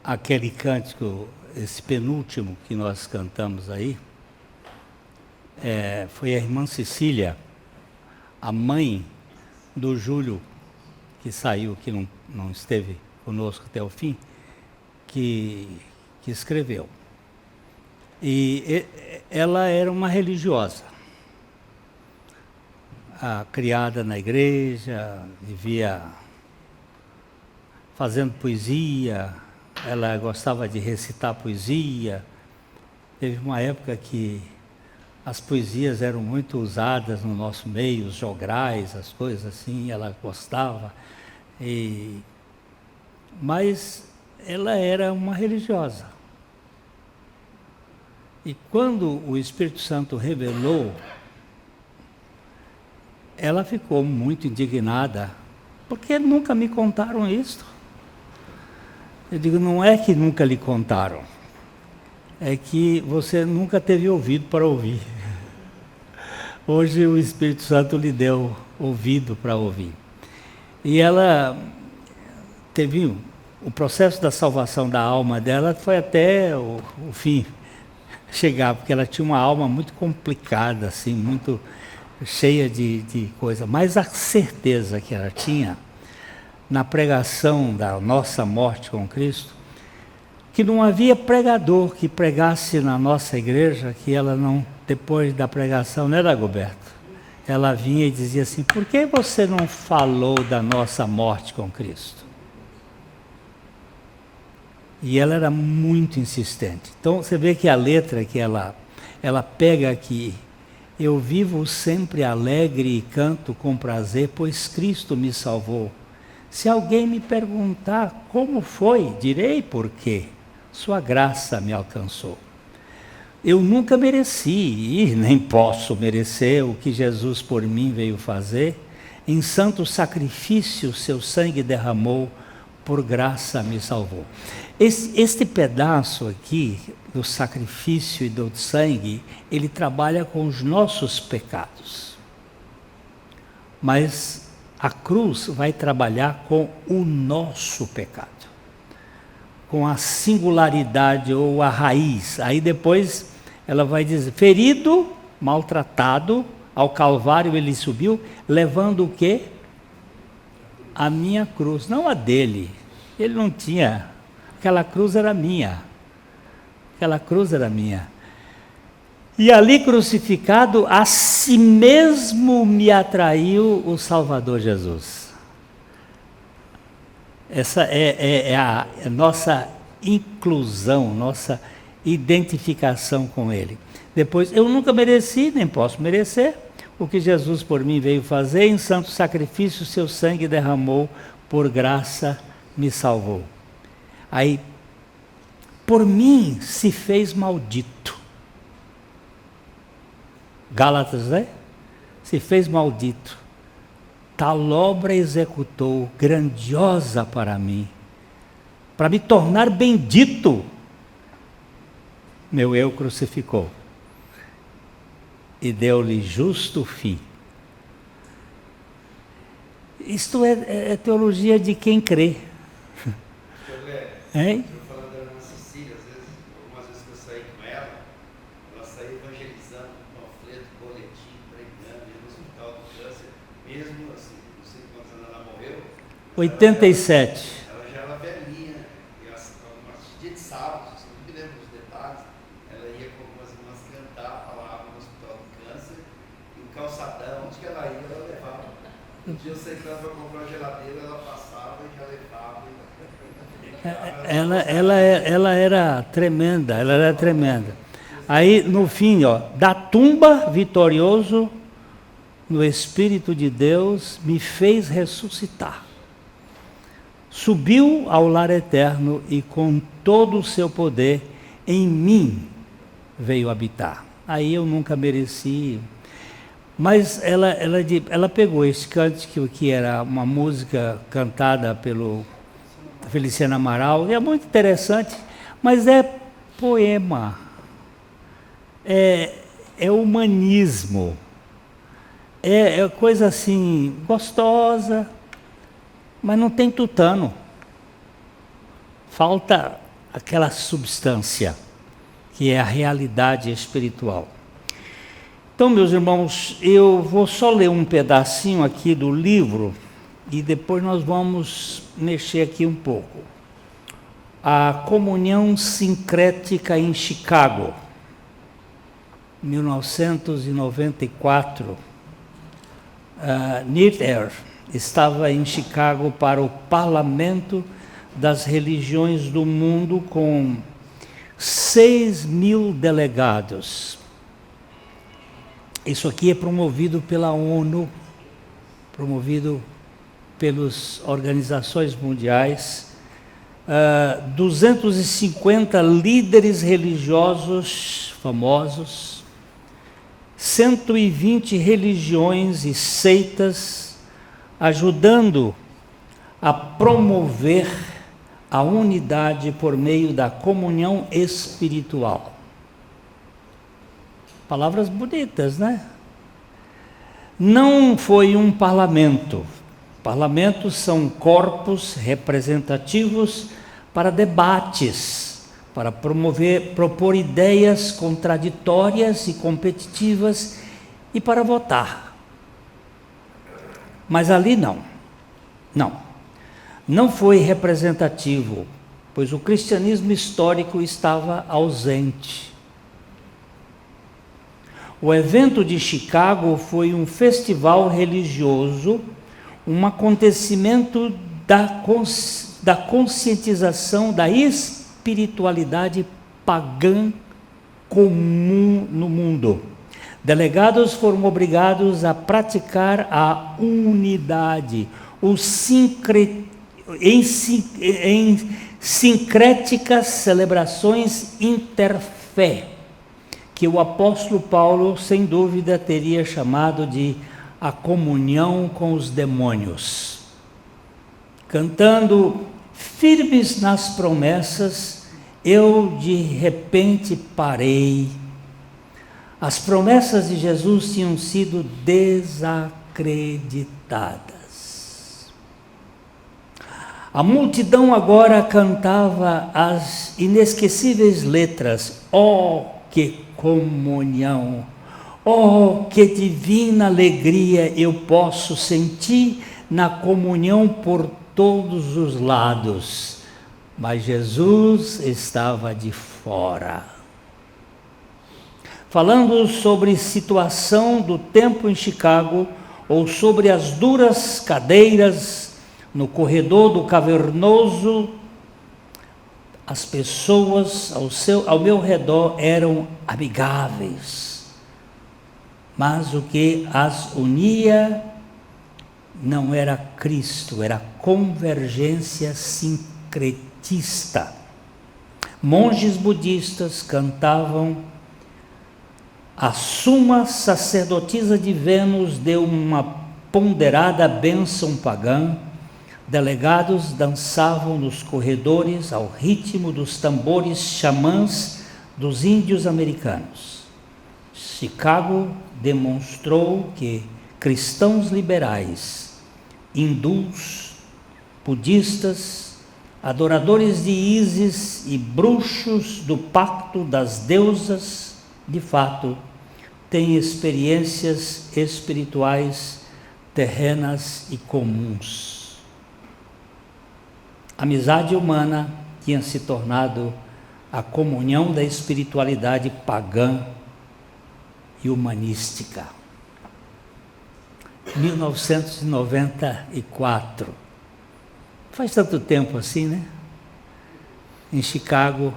aquele cântico, esse penúltimo que nós cantamos aí, foi a irmã Cecília, a mãe do Júlio, que saiu, que não esteve conosco até o fim, que escreveu. E ela era uma religiosa, criada na igreja, vivia fazendo poesia, ela gostava de recitar poesia. Teve uma época que as poesias eram muito usadas no nosso meio, os jograis, as coisas assim, ela gostava. Mas ela era uma religiosa. E quando o Espírito Santo revelou, ela ficou muito indignada, porque nunca me contaram isso. Eu digo, não é que nunca lhe contaram, é que você nunca teve ouvido para ouvir. Hoje o Espírito Santo lhe deu ouvido para ouvir. E ela teve o processo da salvação da alma dela, foi até o fim chegar, porque ela tinha uma alma muito complicada, assim, muito cheia de coisa. Mas a certeza que ela tinha na pregação da nossa morte com Cristo, que não havia pregador que pregasse na nossa igreja, que ela não, depois da pregação, não era, Roberto? Ela vinha e dizia assim, por que você não falou da nossa morte com Cristo? E ela era muito insistente. Então você vê que a letra que ela pega aqui, eu vivo sempre alegre e canto com prazer, pois Cristo me salvou. Se alguém me perguntar como foi, direi por quê. Sua graça me alcançou. Eu nunca mereci e nem posso merecer o que Jesus por mim veio fazer. Em santo sacrifício seu sangue derramou, por graça me salvou. Este pedaço aqui, do sacrifício e do sangue, ele trabalha com os nossos pecados. Mas a cruz vai trabalhar com o nosso pecado, com a singularidade ou a raiz. Aí depois ela vai dizer, ferido, maltratado, ao Calvário ele subiu, levando o quê? A minha cruz, não a dele. Ele não tinha, aquela cruz era minha. Aquela cruz era minha. E ali crucificado, a si mesmo me atraiu o Salvador Jesus. Essa é a nossa inclusão, nossa identificação com Ele. Depois, eu nunca mereci, nem posso merecer, o que Jesus por mim veio fazer, em santo sacrifício seu sangue derramou, por graça me salvou. Aí, por mim se fez maldito. Gálatas, né? Se fez maldito. Tal obra executou, grandiosa para mim, para me tornar bendito. Meu eu crucificou e deu-lhe justo fim. Isto é teologia de quem crê. Hein? Eu falando da Ana Cecília, algumas vezes que eu saí com ela saía evangelizando, panfleto, boletim, pregando, ia no hospital do câncer, mesmo assim, não sei quantos anos ela morreu. 87. Ela já era velhinha, e dia de sábado, não me lembro dos detalhes, ela ia com algumas irmãs cantar a palavra no hospital do câncer, e o calçadão, onde que ela ia, ela levava. Um dia eu sei que ela foi comprar uma geladeira, ela passava e já levava. Ela era tremenda, ela era tremenda. Aí no fim, da tumba vitorioso, no Espírito de Deus, me fez ressuscitar. Subiu ao lar eterno e com todo o seu poder em mim veio habitar. Aí eu nunca mereci. Mas ela pegou esse cântico que era uma música cantada pelo Feliciano Amaral, é muito interessante, mas é poema, é humanismo, é coisa assim, gostosa, mas não tem tutano, falta aquela substância que é a realidade espiritual. Então, meus irmãos, eu vou só ler um pedacinho aqui do livro e depois nós vamos mexer aqui um pouco. A Comunhão Sincrética em Chicago, 1994. Nitter estava em Chicago para o Parlamento das Religiões do Mundo com 6.000 delegados. Isso aqui é promovido pela ONU, promovido pelas organizações mundiais. 250 líderes religiosos famosos, 120 religiões e seitas, ajudando a promover a unidade por meio da comunhão espiritual. Palavras bonitas, né? Não foi um parlamento. Parlamentos são corpos representativos para debates, para propor ideias contraditórias e competitivas e para votar. Mas ali não. Não foi representativo, pois o cristianismo histórico estava ausente. O evento de Chicago foi um festival religioso, um acontecimento da conscientização da espiritualidade pagã comum no mundo. Delegados foram obrigados a praticar a unidade, em sincréticas celebrações interfé, que o apóstolo Paulo, sem dúvida, teria chamado de a comunhão com os demônios. Cantando firmes nas promessas, eu de repente parei. As promessas de Jesus tinham sido desacreditadas. A multidão agora cantava as inesquecíveis letras: oh, que comunhão! Oh, que divina alegria eu posso sentir na comunhão por todos os lados. Mas Jesus estava de fora. Falando sobre situação do tempo em Chicago, ou sobre as duras cadeiras no corredor do cavernoso, as pessoas ao meu redor eram amigáveis. Mas o que as unia não era Cristo, era convergência sincretista. Monges budistas cantavam, a suma sacerdotisa de Vênus deu uma ponderada bênção pagã, delegados dançavam nos corredores ao ritmo dos tambores xamãs dos índios americanos. Chicago demonstrou que cristãos liberais, hindus, budistas, adoradores de Ísis e bruxos do pacto das deusas, de fato, têm experiências espirituais terrenas e comuns. A amizade humana tinha se tornado a comunhão da espiritualidade pagã e humanística. 1994. Faz tanto tempo assim, né? Em Chicago,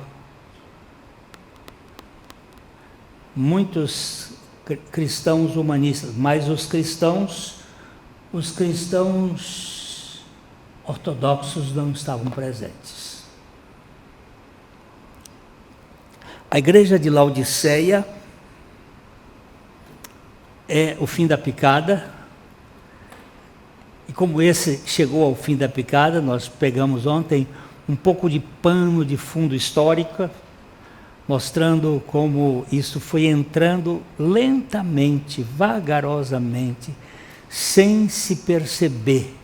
muitos cristãos humanistas, mas os cristãos ortodoxos não estavam presentes. A igreja de Laodiceia é o fim da picada. E como esse chegou ao fim da picada, nós pegamos ontem um pouco de pano de fundo histórico, mostrando como isso foi entrando lentamente, vagarosamente, sem se perceber.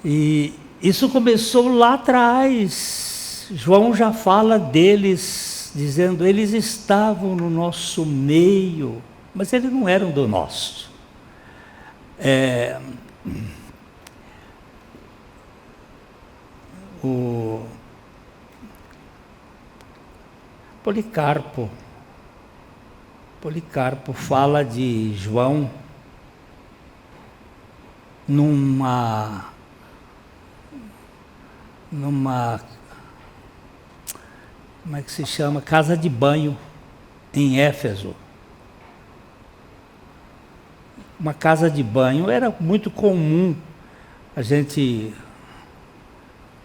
E isso começou lá atrás. João já fala deles, dizendo, eles estavam no nosso meio, mas eles não eram do nosso. O Policarpo fala de João numa como é que se chama? Casa de banho em Éfeso. Uma casa de banho era muito comum. A gente,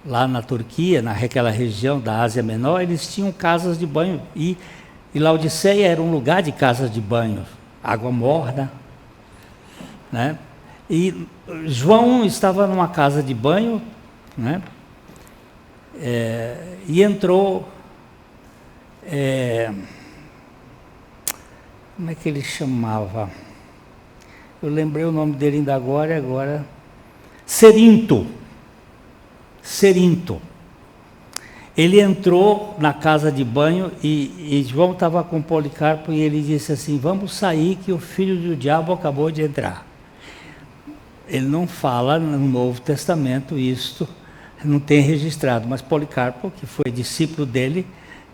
lá na Turquia, naquela região da Ásia Menor, eles tinham casas de banho. E Laodiceia era um lugar de casas de banho, água morna, né? E João estava numa casa de banho, né? E entrou, como é que ele chamava? Eu lembrei o nome dele ainda agora, Cerinto. Ele entrou na casa de banho e João estava com Policarpo e ele disse assim, vamos sair que o filho do diabo acabou de entrar. Ele não fala no Novo Testamento isto, não tem registrado, mas Policarpo, que foi discípulo dele,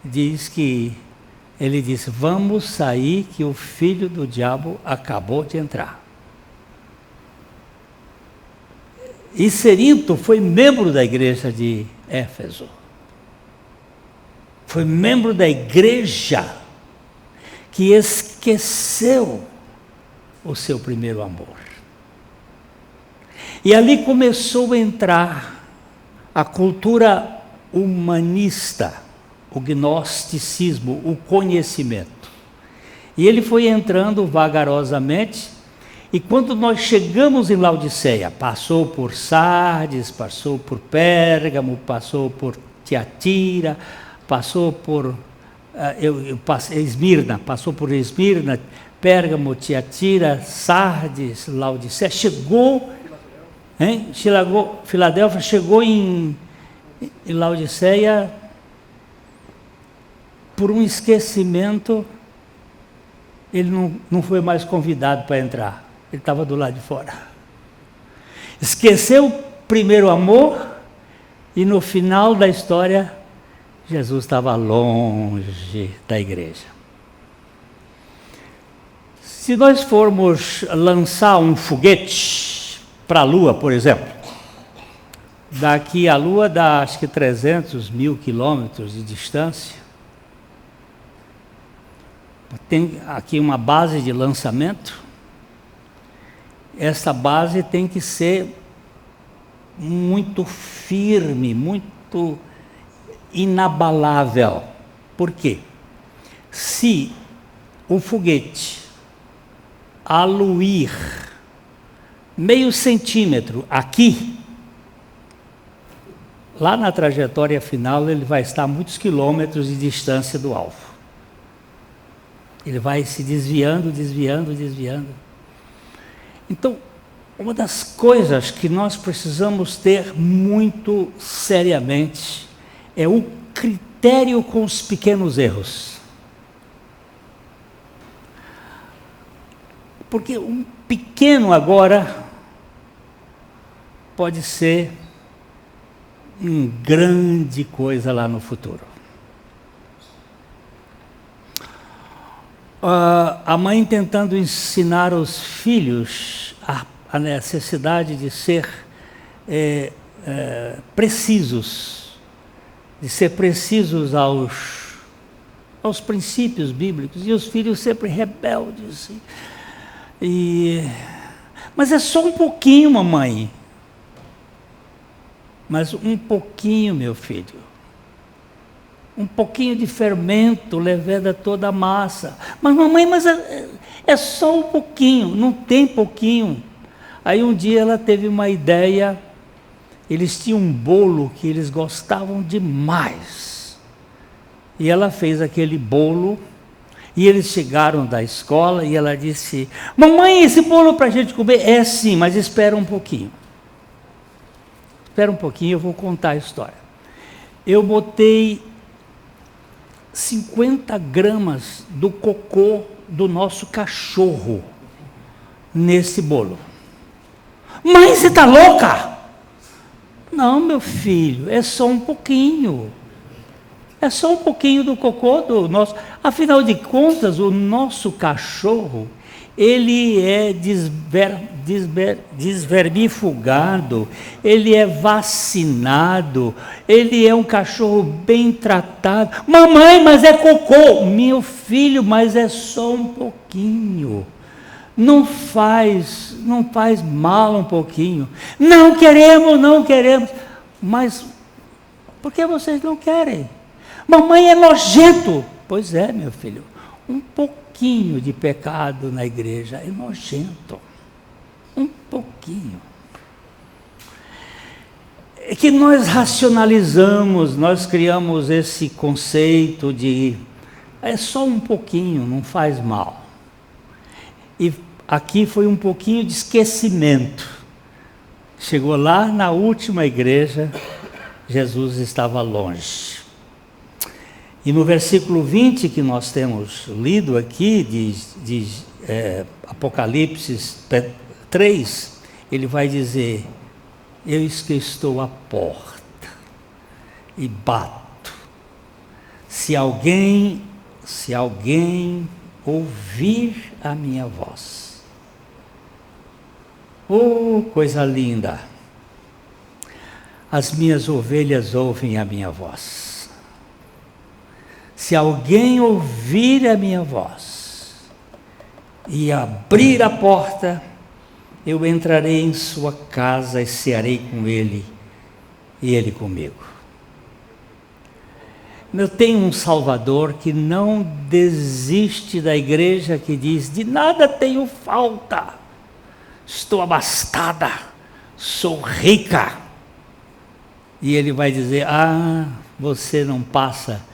diz que ele disse, vamos sair que o filho do diabo acabou de entrar. E Cerinto foi membro da igreja de Éfeso. Foi membro da igreja que esqueceu o seu primeiro amor. E ali começou a entrar a cultura humanista, o gnosticismo, o conhecimento. E ele foi entrando vagarosamente, e quando nós chegamos em Laodiceia, passou por Sardes, passou por Pérgamo, passou por Tiatira, passou por Esmirna, Pérgamo, Tiatira, Sardes, Laodiceia, chegou, Filadélfia, chegou em Laodiceia por um esquecimento, ele não foi mais convidado para entrar, ele estava do lado de fora. Esqueceu o primeiro amor e no final da história, Jesus estava longe da igreja. Se nós formos lançar um foguete para a Lua, por exemplo, daqui a Lua dá acho que 300 mil quilômetros de distância, tem aqui uma base de lançamento, essa base tem que ser muito firme, muito inabalável. Por quê? Se o foguete aluir meio centímetro aqui, lá na trajetória final ele vai estar a muitos quilômetros de distância do alvo. Ele vai se desviando. Então, uma das coisas que nós precisamos ter muito seriamente é o critério com os pequenos erros. Porque um pequeno agora pode ser uma grande coisa lá no futuro. A mãe tentando ensinar os filhos a necessidade de ser precisos, aos princípios bíblicos, e os filhos sempre rebeldes. Mas é só um pouquinho, mamãe. Mas um pouquinho, meu filho. Um pouquinho de fermento leveda toda a massa. Mas mamãe, é só um pouquinho, não tem pouquinho. Aí um dia ela teve uma ideia, eles tinham um bolo que eles gostavam demais. E ela fez aquele bolo, e eles chegaram da escola e ela disse, mamãe, esse bolo para a gente comer? É sim, mas espera um pouquinho. espera um pouquinho, eu vou contar a história. Eu botei 50 gramas do cocô do nosso cachorro nesse bolo. Mãe, você está louca? Não, meu filho, é só um pouquinho. É só um pouquinho do cocô do nosso... Afinal de contas, o nosso cachorro, ele é desvermifugado, ele é vacinado, ele é um cachorro bem tratado. Mamãe, mas é cocô. Meu filho, mas é só um pouquinho. Não faz mal um pouquinho. Não queremos. Mas por que vocês não querem? Mamãe é nojento. Pois é, meu filho, um pouquinho de pecado na igreja é nojento. Um pouquinho. É que nós racionalizamos, nós criamos esse conceito de é só um pouquinho, não faz mal. E aqui foi um pouquinho de esquecimento. Chegou lá na última igreja, Jesus estava longe. E no versículo 20 que nós temos lido aqui, de Apocalipse 3, ele vai dizer, eis que estou à porta e bato. Se alguém ouvir a minha voz. Oh, coisa linda! As minhas ovelhas ouvem a minha voz. Se alguém ouvir a minha voz e abrir a porta, eu entrarei em sua casa e cearei com ele e ele comigo. Eu tenho um Salvador que não desiste da igreja, que diz, de nada tenho falta, estou abastada, sou rica. E ele vai dizer, você não passa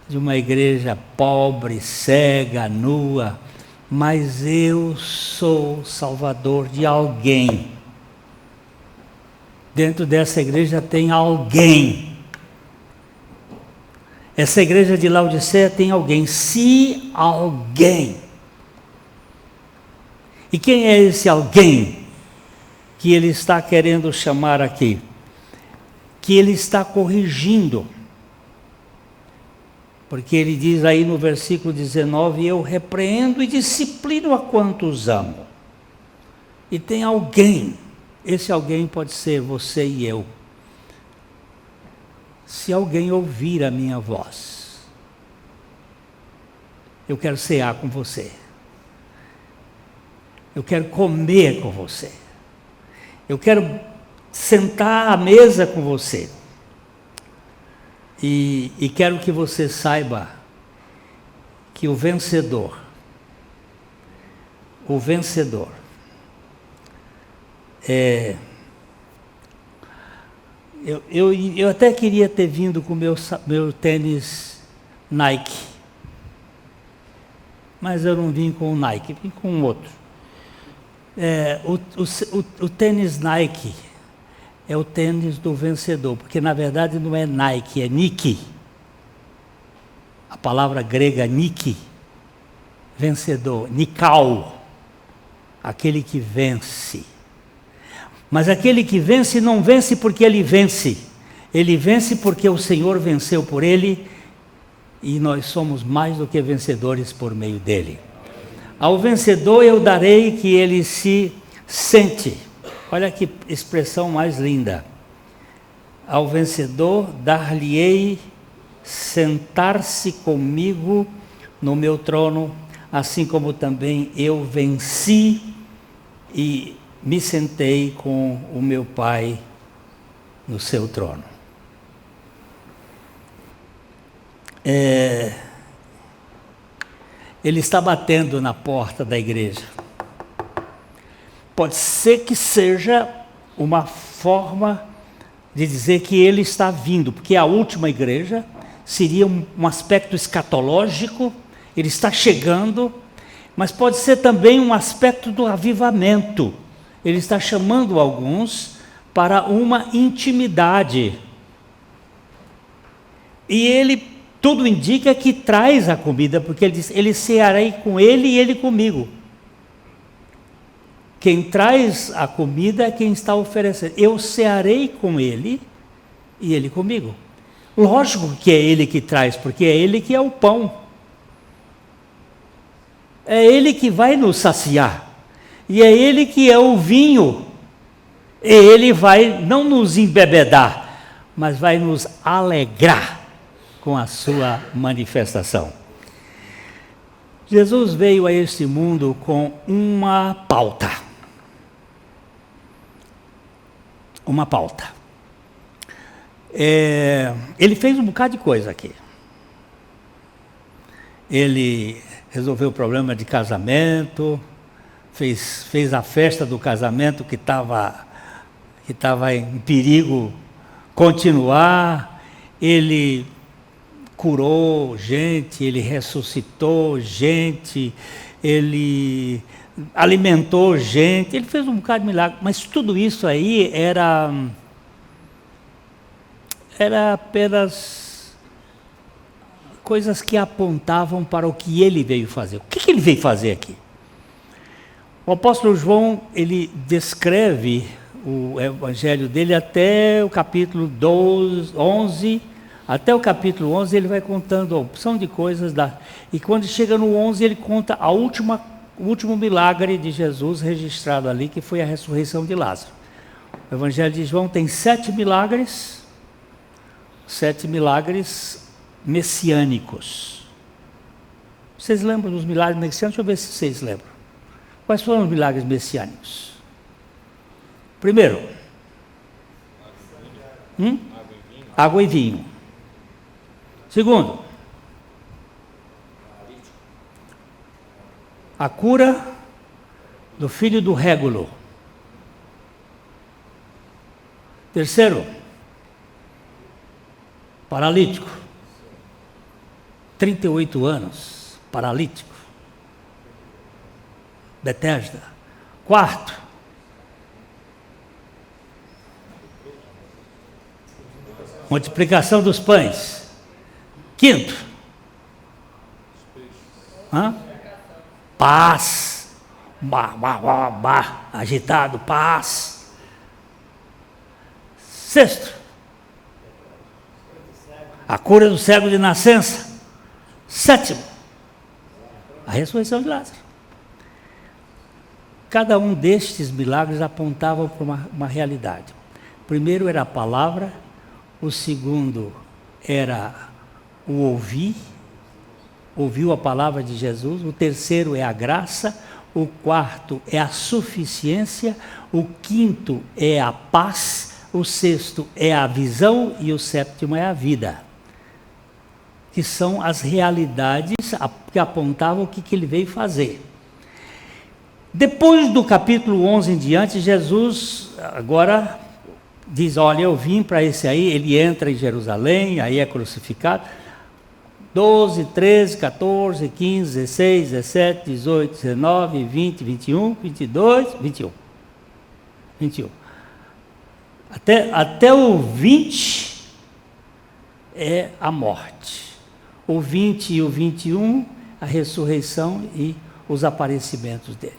de uma igreja pobre, cega, nua, mas eu sou Salvador de alguém. Dentro dessa igreja tem alguém. Essa igreja de Laodiceia tem alguém, se alguém. E quem é esse alguém que ele está querendo chamar aqui? Que ele está corrigindo. Porque ele diz aí no versículo 19, eu repreendo e disciplino a quantos amo. E tem alguém, esse alguém pode ser você e eu. Se alguém ouvir a minha voz, eu quero cear com você. Eu quero comer com você. Eu quero sentar à mesa com você. E quero que você saiba que o vencedor, eu até queria ter vindo com meu tênis Nike, mas eu não vim com o Nike, vim com outro. O tênis Nike é o tênis do vencedor, porque na verdade não é Nike, é Nike. A palavra grega Nike, vencedor, Nikao, aquele que vence. Mas aquele que vence não vence porque ele vence porque o Senhor venceu por ele, e nós somos mais do que vencedores por meio dele. Ao vencedor eu darei que ele se sente. Olha que expressão mais linda. Ao vencedor dar-lhe-ei sentar-se comigo no meu trono, assim como também eu venci e me sentei com o meu Pai no seu trono. Ele está batendo na porta da igreja. Pode ser que seja uma forma de dizer que ele está vindo, porque a última igreja seria um aspecto escatológico, ele está chegando, mas pode ser também um aspecto do avivamento. Ele está chamando alguns para uma intimidade. E ele, tudo indica que traz a comida, porque ele diz, ele cearei com ele e ele comigo. Quem traz a comida é quem está oferecendo. Eu cearei com ele e ele comigo. Lógico que é ele que traz, porque é ele que é o pão. É ele que vai nos saciar. E é ele que é o vinho. E ele vai não nos embebedar, mas vai nos alegrar com a sua manifestação. Jesus veio a este mundo com uma pauta. Uma pauta. Ele fez um bocado de coisa aqui. Ele resolveu o problema de casamento, fez a festa do casamento que estava em perigo continuar, ele curou gente, ele ressuscitou gente, ele alimentou gente, ele fez um bocado de milagre, mas tudo isso aí era apenas coisas que apontavam para o que ele veio fazer. O que ele veio fazer aqui? O apóstolo João, ele descreve o evangelho dele até o capítulo 11, até o capítulo 11 ele vai contando a opção de coisas, e quando chega no 11 ele conta o último milagre de Jesus registrado ali, que foi a ressurreição de Lázaro. O evangelho de João tem 7 milagres messiânicos. Vocês lembram dos milagres messiânicos? Deixa eu ver se vocês lembram. Quais foram os milagres messiânicos? Primeiro, água e vinho. Segundo, a cura do filho do Régulo. Terceiro, paralítico. 38 anos, paralítico. Betesda. Quarto, multiplicação dos pães. Quinto, paz. Agitado, paz. Sexto, a cura do cego de nascença. Sétimo, a ressurreição de Lázaro. Cada um destes milagres apontava para uma realidade. O primeiro era a palavra, o segundo era o ouviu a palavra de Jesus, o terceiro é a graça, o quarto é a suficiência, o quinto é a paz, o sexto é a visão e o sétimo é a vida. Que são as realidades que apontavam o que ele veio fazer. Depois do capítulo 11 em diante, Jesus agora diz, olha, eu vim para esse aí, ele entra em Jerusalém, aí é crucificado. 12, 13, 14, 15, 16, 17, 18, 19, 20, 21, 22, 21. 21. Até o 20 é a morte. O 20 e o 21, a ressurreição e os aparecimentos dele.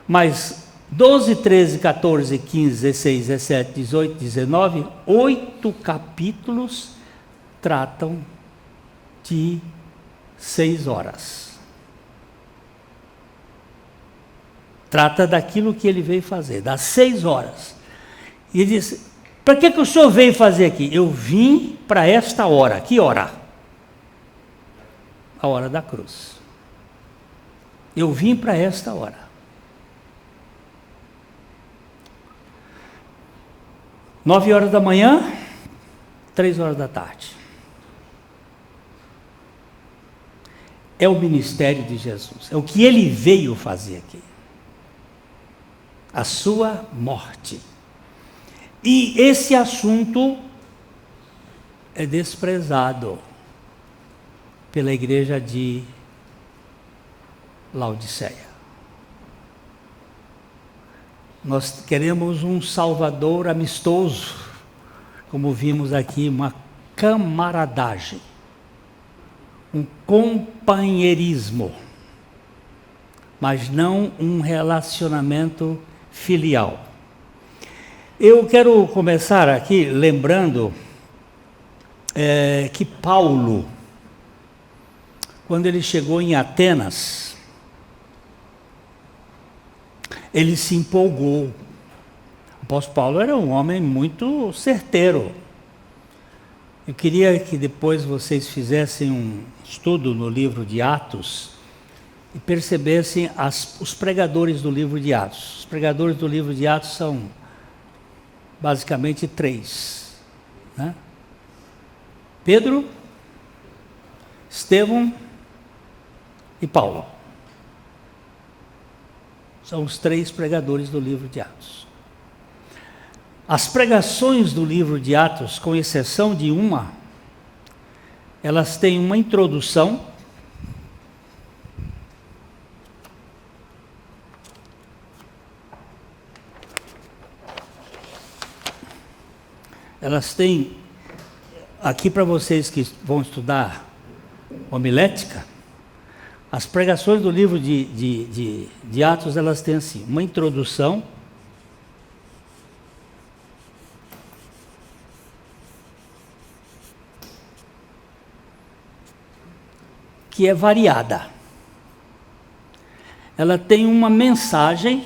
Mas 12, 13, 14, 15, 16, 17, 18, 19, 8 capítulos tratam de 6 horas. Trata daquilo que ele veio fazer, das 6 horas. E ele disse, para que o senhor veio fazer aqui? Eu vim para esta hora. Que hora? A hora da cruz. Eu vim para esta hora. 9 horas da manhã, 3 horas da tarde. É o ministério de Jesus, é o que ele veio fazer aqui. A sua morte. E esse assunto é desprezado pela igreja de Laodiceia. Nós queremos um Salvador amistoso, como vimos aqui, uma camaradagem, um companheirismo, mas não um relacionamento filial. Eu quero começar aqui lembrando que Paulo, quando ele chegou em Atenas, ele se empolgou. O apóstolo Paulo era um homem muito certeiro. Eu queria que depois vocês fizessem um estudo no livro de Atos e percebessem os pregadores do livro de Atos. Os pregadores do livro de Atos são basicamente 3, né? Pedro, Estevão e Paulo. São os 3 pregadores do livro de Atos. As pregações do livro de Atos, com exceção de uma, elas têm uma introdução, elas têm, aqui para vocês que vão estudar homilética, as pregações do livro de Atos, elas têm assim, uma introdução, que é variada. Ela tem uma mensagem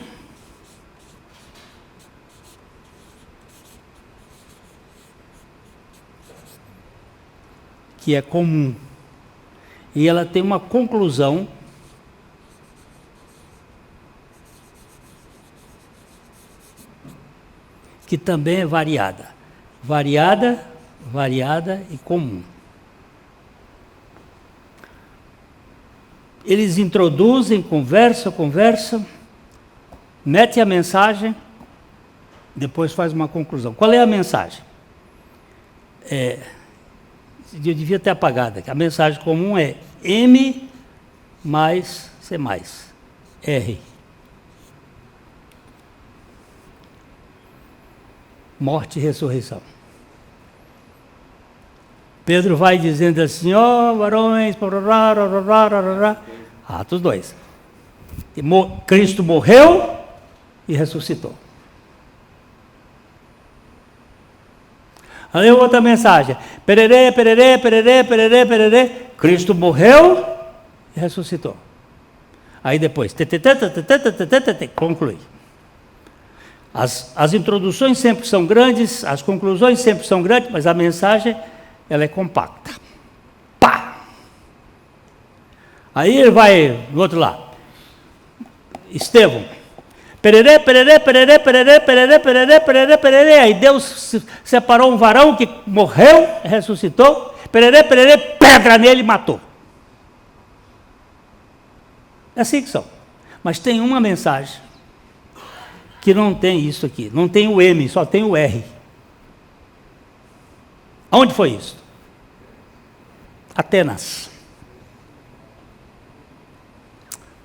que é comum, e ela tem uma conclusão que também é variada. Variada, variada e comum. Eles introduzem, conversam, metem a mensagem, depois faz uma conclusão. Qual é a mensagem? Eu devia ter apagado aqui. A mensagem comum é M mais C mais R. Morte e ressurreição. Pedro vai dizendo assim, varões, Atos 2. Cristo morreu e ressuscitou. Aí outra mensagem, pererê, Cristo morreu e ressuscitou. Aí depois, conclui. As introduções sempre são grandes, as conclusões sempre são grandes, mas a mensagem, ela é compacta. Pá! Aí ele vai do outro lado. Estevão. Pererê. Aí Deus separou um varão que morreu, ressuscitou. Pererê, pedra nele e matou. É assim que são. Mas tem uma mensagem que não tem isso aqui. Não tem o M, só tem o R. Onde foi isso? Atenas.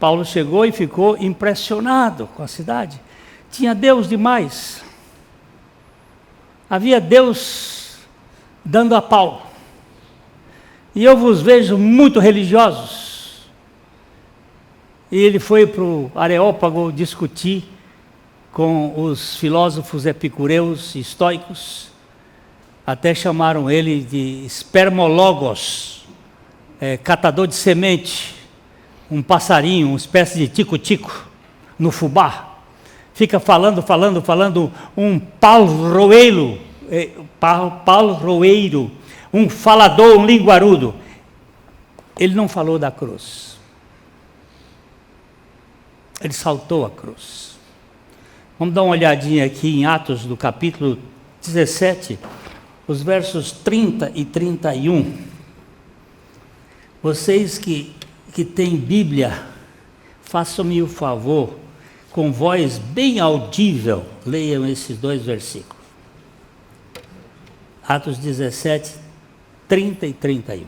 Paulo chegou e ficou impressionado com a cidade. Tinha Deus demais. Havia Deus dando a pau. E eu vos vejo muito religiosos. E ele foi para o Areópago discutir com os filósofos epicureus e estoicos. Até chamaram ele de espermologos, catador de semente, um passarinho, uma espécie de tico-tico no fubá. Fica falando, um palroeiro, um falador, um linguarudo. Ele não falou da cruz. Ele saltou a cruz. Vamos dar uma olhadinha aqui em Atos do capítulo 17, os versos 30 e 31. Vocês que têm Bíblia, façam-me o favor, com voz bem audível, leiam esses 2 versículos. Atos 17, 30 e 31.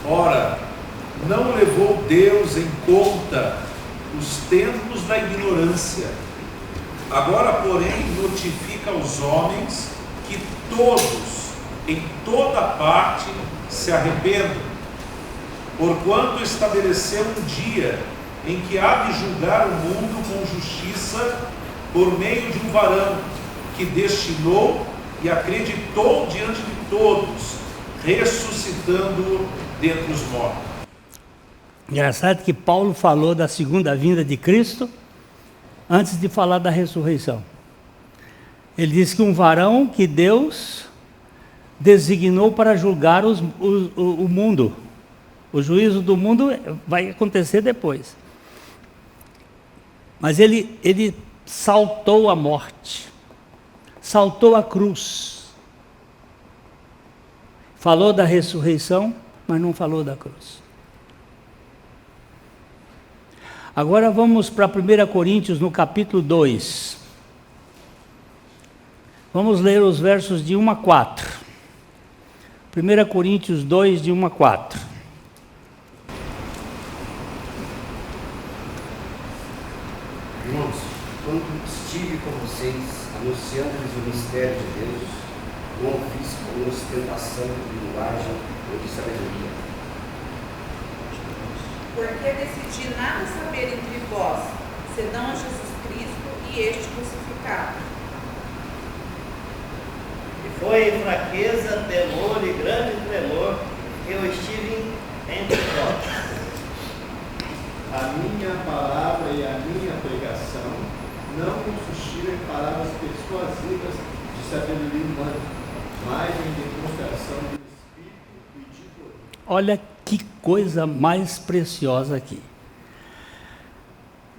Ora, não levou Deus em conta os tempos da ignorância, Agora, porém, notifica aos homens que todos, em toda parte, se arrependam, porquanto estabeleceu um dia em que há de julgar o mundo com justiça por meio de um varão que destinou e acreditou diante de todos, ressuscitando-o dentre os mortos. Engraçado que Paulo falou da segunda vinda de Cristo antes de falar da ressurreição. Ele disse que um varão que Deus designou para julgar o mundo. O juízo do mundo vai acontecer depois. Mas ele saltou a morte, saltou a cruz. Falou da ressurreição, mas não falou da cruz. Agora vamos para 1 Coríntios, no capítulo 2. Vamos ler os versos de 1 a 4. 1 Coríntios 2, de 1 a 4. Irmãos, quando estive com vocês, anunciando-lhes o mistério de Deus, não o fiz com ostentação de linguagem ou de sabedoria. Porque decidi nada saber entre vós, senão a Jesus Cristo e este crucificado. E foi em fraqueza, temor e grande tremor que eu estive entre vós. A minha palavra e a minha pregação não consistiu em palavras persuasivas de sabedoria humana, mas em demonstração do Espírito e de poder. Olha que coisa mais preciosa aqui.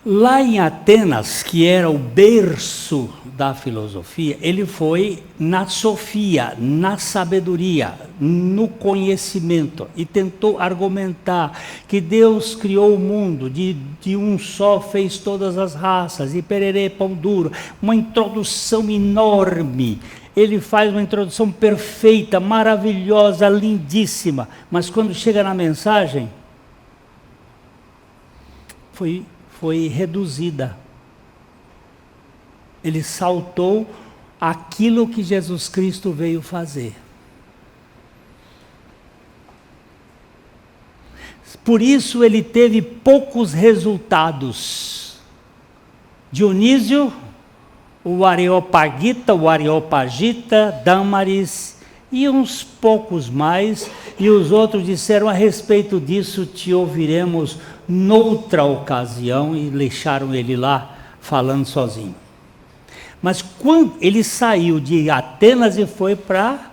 Lá em Atenas, que era o berço da filosofia, ele foi na sofia, na sabedoria, no conhecimento, e tentou argumentar que Deus criou o mundo, de um só fez todas as raças, e pererê, pão duro, uma introdução enorme. Ele faz uma introdução perfeita, maravilhosa, lindíssima, mas quando chega na mensagem, foi reduzida. Ele saltou aquilo que Jesus Cristo veio fazer. Por isso ele teve poucos resultados. Dionísio, o Areopagita, o Areopagita, Dâmaris e uns poucos mais, e os outros disseram: a respeito disso te ouviremos noutra ocasião, e deixaram ele lá falando sozinho. Mas quando ele saiu de Atenas e foi para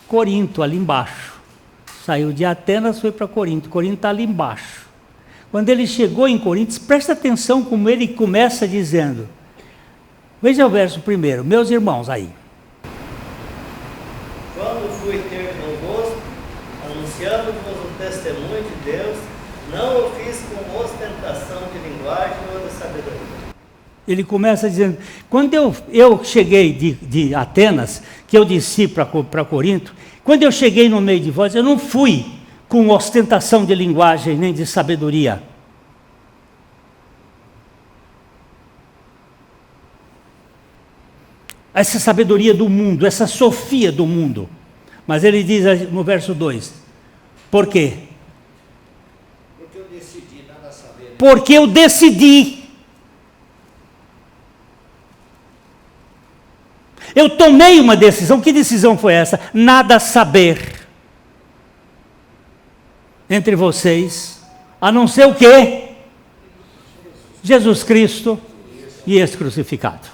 Corinto, ali embaixo. Saiu de Atenas, foi para Corinto. Corinto está ali embaixo. Quando ele chegou em Corinto, presta atenção como ele começa dizendo. Veja o verso primeiro, meus irmãos aí. Quando fui ter convosco, anunciando-vos o testemunho de Deus, não o fiz com ostentação de linguagem ou de sabedoria. Ele começa dizendo, quando eu cheguei de Atenas, que eu desci para Corinto, quando eu cheguei no meio de vós, eu não fui com ostentação de linguagem nem de sabedoria. Essa sabedoria do mundo, essa sofia do mundo. Mas ele diz no verso 2, por quê? Porque eu decidi nada saber. Porque eu decidi. Eu tomei uma decisão. Que decisão foi essa? Nada saber entre vocês, a não ser o quê? Jesus Cristo e esse crucificado.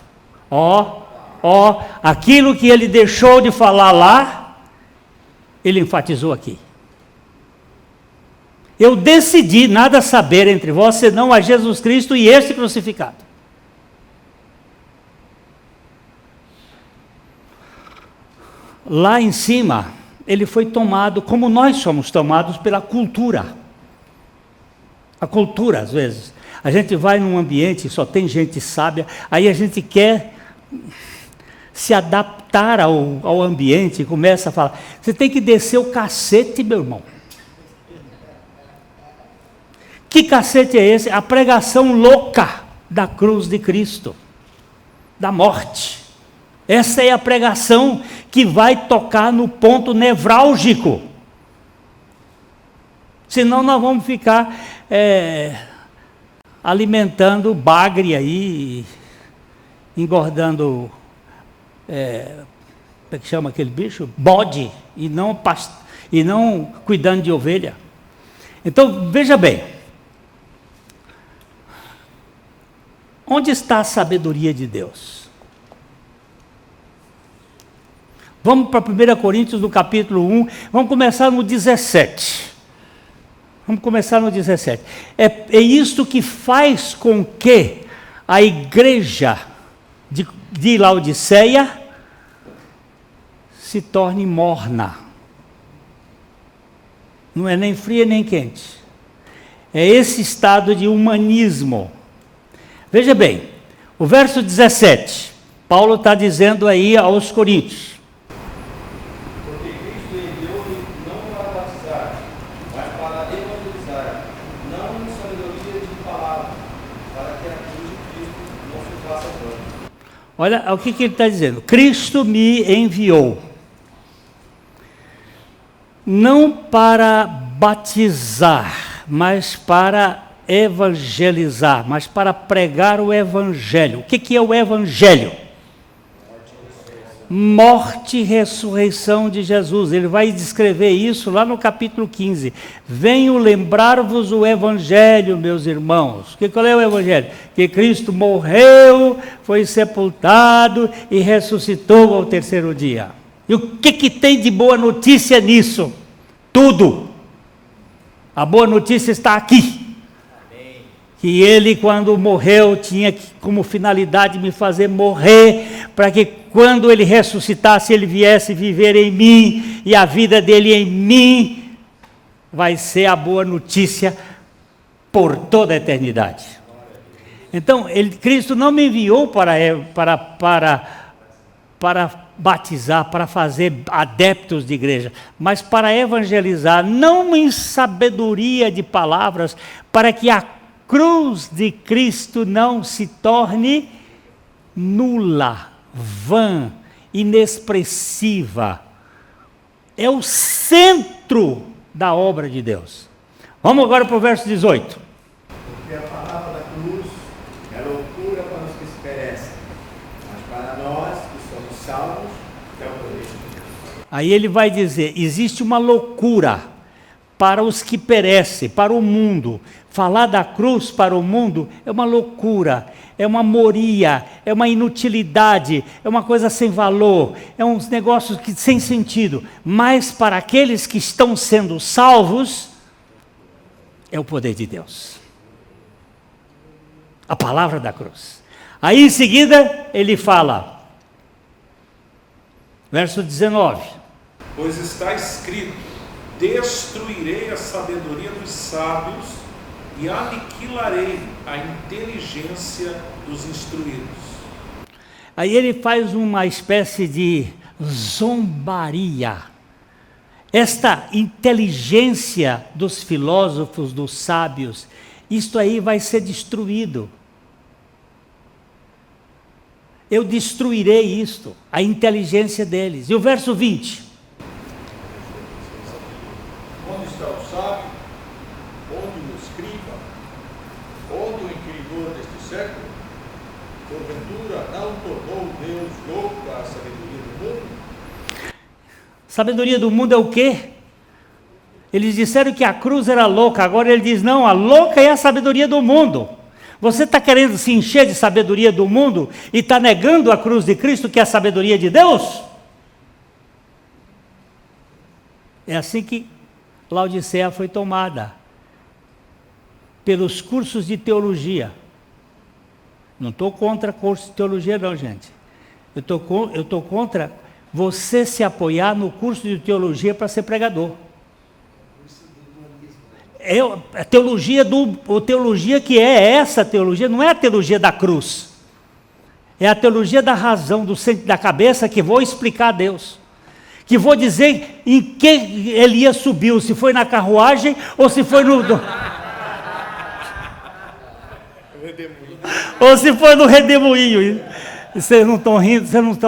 Aquilo que ele deixou de falar lá, ele enfatizou aqui. Eu decidi nada saber entre vós, senão a Jesus Cristo e este crucificado. Lá em cima, ele foi tomado, como nós somos tomados pela cultura. A cultura, às vezes. A gente vai num ambiente, só tem gente sábia, aí a gente quer se adaptar ao ambiente e começa a falar, você tem que descer o cacete, meu irmão. Que cacete é esse? A pregação louca da cruz de Cristo. da morte. Essa é a pregação que vai tocar no ponto nevrálgico. Senão nós vamos ficar alimentando bagre aí, engordando, como é que chama aquele bicho? Bode, e não cuidando de ovelha. Então, veja bem, onde está a sabedoria de Deus? Vamos para 1 Coríntios, no capítulo 1, vamos começar no 17. Vamos começar no 17. É isso que faz com que a igreja de Laodiceia se torne morna. Não é nem fria nem quente. É esse estado de humanismo. Veja bem, o verso 17, Paulo está dizendo aí aos Coríntios. Porque Cristo enviou-me não para batizar, mas para evangelizar, não em sabedoria de palavra, para que a cruz de Cristo não se faça vã. Olha o que ele está dizendo. Cristo me enviou. Não para batizar, mas para evangelizar, mas para pregar o evangelho. O que é o evangelho? Morte e ressurreição de Jesus. Ele vai descrever isso lá no capítulo 15. Venho lembrar-vos o evangelho, meus irmãos. Qual é o evangelho? Que Cristo morreu, foi sepultado e ressuscitou ao terceiro dia. E o que tem de boa notícia nisso? Tudo. A boa notícia está aqui. Amém. Que ele, quando morreu, tinha como finalidade me fazer morrer, para que quando ele ressuscitasse, ele viesse viver em mim, e a vida dele em mim vai ser a boa notícia por toda a eternidade. Então, Cristo não me enviou para batizar, para fazer adeptos de igreja, mas para evangelizar, não em sabedoria de palavras, para que a cruz de Cristo não se torne nula, vã, inexpressiva. É o centro da obra de Deus. Vamos agora para o verso 18. Porque a palavra da cruz é loucura para os que se perecem, mas para nós que somos salvos, é o poder de Deus. Aí ele vai dizer, existe uma loucura para os que perecem, para o mundo. Falar da cruz para o mundo é uma loucura, é uma moria, é uma inutilidade, é uma coisa sem valor, é uns negócios sem sentido. Mas para aqueles que estão sendo salvos, é o poder de Deus. A palavra da cruz. Aí em seguida ele fala, verso 19. Pois está escrito, destruirei a sabedoria dos sábios e aniquilarei a inteligência dos instruídos. Aí ele faz uma espécie de zombaria. Esta inteligência dos filósofos, dos sábios, isto aí vai ser destruído. Eu destruirei isto, a inteligência deles. E o verso 20. Onde está o sábio? Onde o escriba? Onde o inquiridor deste século? Porventura não tornou Deus louca a sabedoria do mundo? Sabedoria do mundo é o quê? Eles disseram que a cruz era louca, agora ele diz, não, a louca é a sabedoria do mundo. Você está querendo se encher de sabedoria do mundo e está negando a cruz de Cristo, que é a sabedoria de Deus? É assim que Laodiceia foi tomada, pelos cursos de teologia. Não estou contra curso de teologia não, gente. Eu estou contra você se apoiar no curso de teologia para ser pregador. É a teologia teologia que é essa teologia, não é a teologia da cruz. É a teologia da razão, do centro da cabeça, que vou explicar a Deus. Que vou dizer em que Elias subiu, se foi na carruagem ou se foi no... ou se foi no redemoinho. E vocês não estão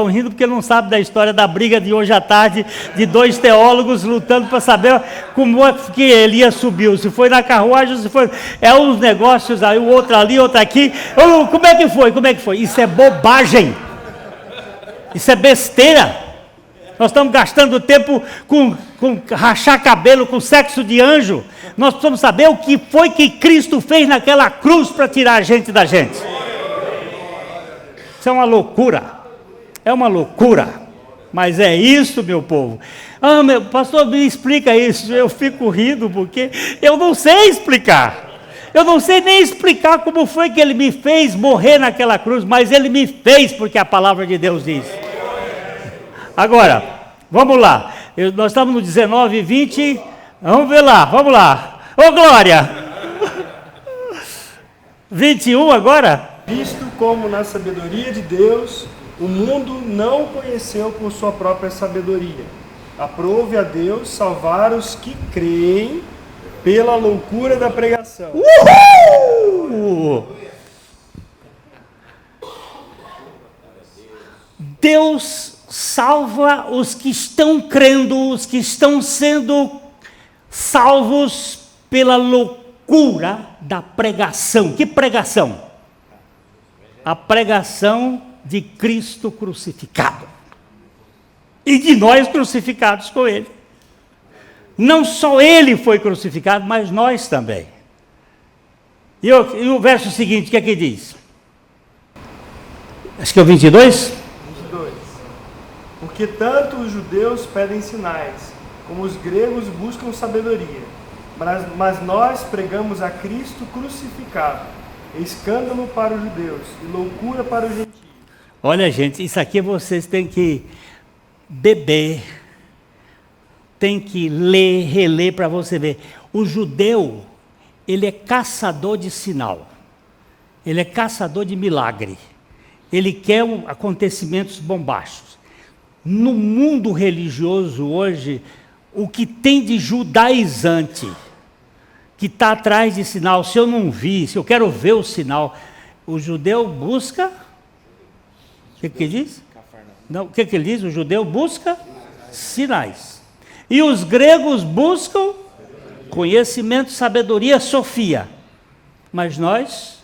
rindo porque não sabem da história da briga de hoje à tarde, de dois teólogos lutando para saber como é que Elias subiu, se foi na carruagem, se foi... É uns negócios aí, o outro ali, outro aqui. Como é que foi? Isso é bobagem. Isso é besteira. Nós estamos gastando tempo com rachar cabelo, com sexo de anjo. Nós precisamos saber o que foi que Cristo fez naquela cruz para tirar a gente da gente. Isso é uma loucura, mas é isso, meu povo. Meu pastor, me explica isso. Eu fico rindo porque eu não sei explicar. Eu não sei nem explicar como foi que ele me fez morrer naquela cruz, mas ele me fez porque a palavra de Deus diz. Agora, vamos lá. Nós estamos no 19 e 20. Vamos ver lá, vamos lá. Ô glória! 21 agora? Visto como na sabedoria de Deus, o mundo não o conheceu por sua própria sabedoria. Aprove a Deus salvar os que creem pela loucura da pregação. Uhul! Deus salva os que estão crendo, os que estão sendo salvos pela loucura da pregação. Que pregação? A pregação de Cristo crucificado. E de nós crucificados com Ele. Não só Ele foi crucificado, mas nós também. E o verso seguinte, o que é que diz? Acho que é o 22? 22. Porque tanto os judeus pedem sinais, como os gregos buscam sabedoria. Mas nós pregamos a Cristo crucificado, escândalo para os judeus e loucura para os gentios. Olha, gente, isso aqui vocês têm que beber, tem que ler, reler para você ver. O judeu, ele é caçador de sinal, ele é caçador de milagre, ele quer acontecimentos bombásticos. No mundo religioso hoje, o que tem de judaizante, que está atrás de sinal, se eu não vi, se eu quero ver o sinal, o judeu busca, o que ele diz? Não, o que ele diz? O judeu busca sinais. E os gregos buscam conhecimento, sabedoria, sofia. Mas nós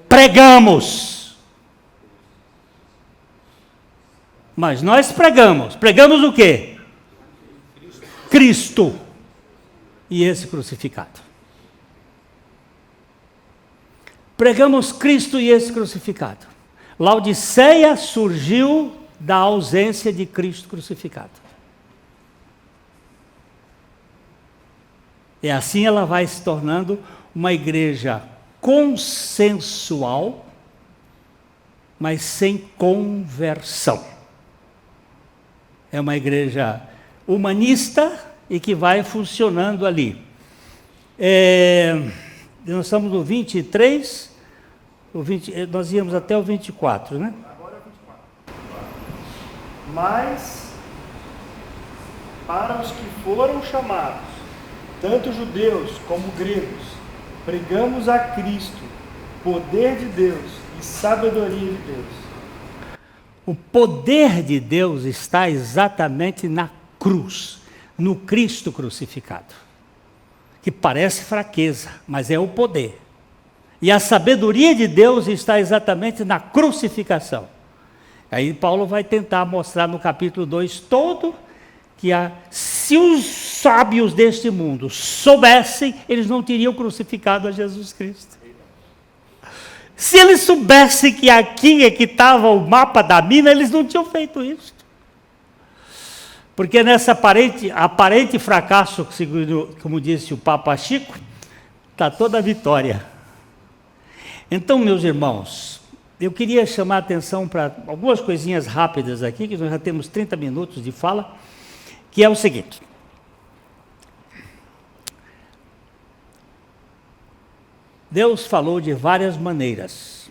pregamos. Mas nós pregamos. Pregamos o quê? Cristo. E esse crucificado. Pregamos Cristo e esse crucificado. Laodiceia surgiu da ausência de Cristo crucificado. E assim ela vai se tornando uma igreja consensual, mas sem conversão. É uma igreja humanista e que vai funcionando ali. Nós estamos no 23, nós íamos até o 24, né? Agora é 24. Mas, para os que foram chamados, tanto judeus como gregos, pregamos a Cristo, poder de Deus e sabedoria de Deus. O poder de Deus está exatamente na cruz, no Cristo crucificado, que parece fraqueza, mas é o poder. E a sabedoria de Deus está exatamente na crucificação. Aí Paulo vai tentar mostrar no capítulo 2 todo, que se os sábios deste mundo soubessem, eles não teriam crucificado a Jesus Cristo. Se eles soubessem que aqui é que estava o mapa da mina, eles não tinham feito isso. Porque nessa aparente fracasso, como disse o Papa Chico, está toda a vitória. Então, meus irmãos, eu queria chamar a atenção para algumas coisinhas rápidas aqui, que nós já temos 30 minutos de fala, que é o seguinte. Deus falou de várias maneiras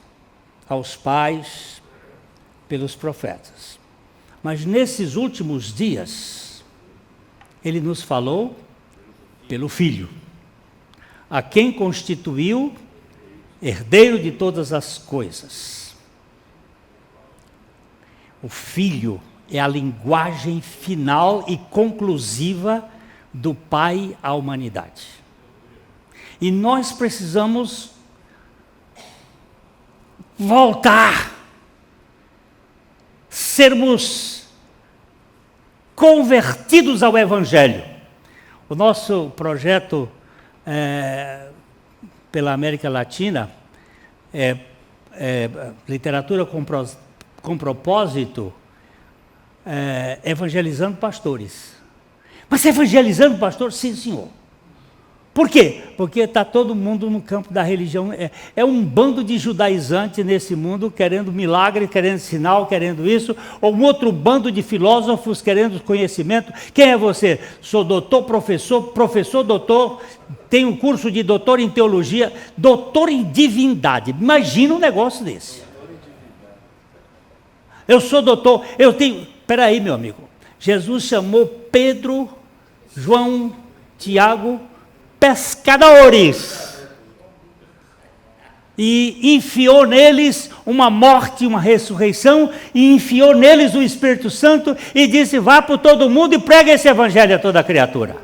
aos pais, pelos profetas. Mas nesses últimos dias, Ele nos falou pelo Filho, a quem constituiu herdeiro de todas as coisas. O Filho é a linguagem final e conclusiva do Pai à humanidade. E nós precisamos voltar, sermos convertidos ao Evangelho. O nosso projeto pela América Latina literatura com propósito, evangelizando pastores. Mas evangelizando pastores? Sim, senhor. Por quê? Porque está todo mundo no campo da religião. É um bando de judaizantes nesse mundo, querendo milagre, querendo sinal, querendo isso, ou um outro bando de filósofos querendo conhecimento. Quem é você? Sou doutor, professor, doutor, tenho um curso de doutor em teologia, doutor em divindade. Imagina um negócio desse. Eu sou doutor, eu tenho... Espera aí, meu amigo. Jesus chamou Pedro, João, Tiago, pescadores, e enfiou neles uma morte, uma ressurreição, e enfiou neles o Espírito Santo, e disse: vá por todo mundo e prega esse evangelho a toda criatura.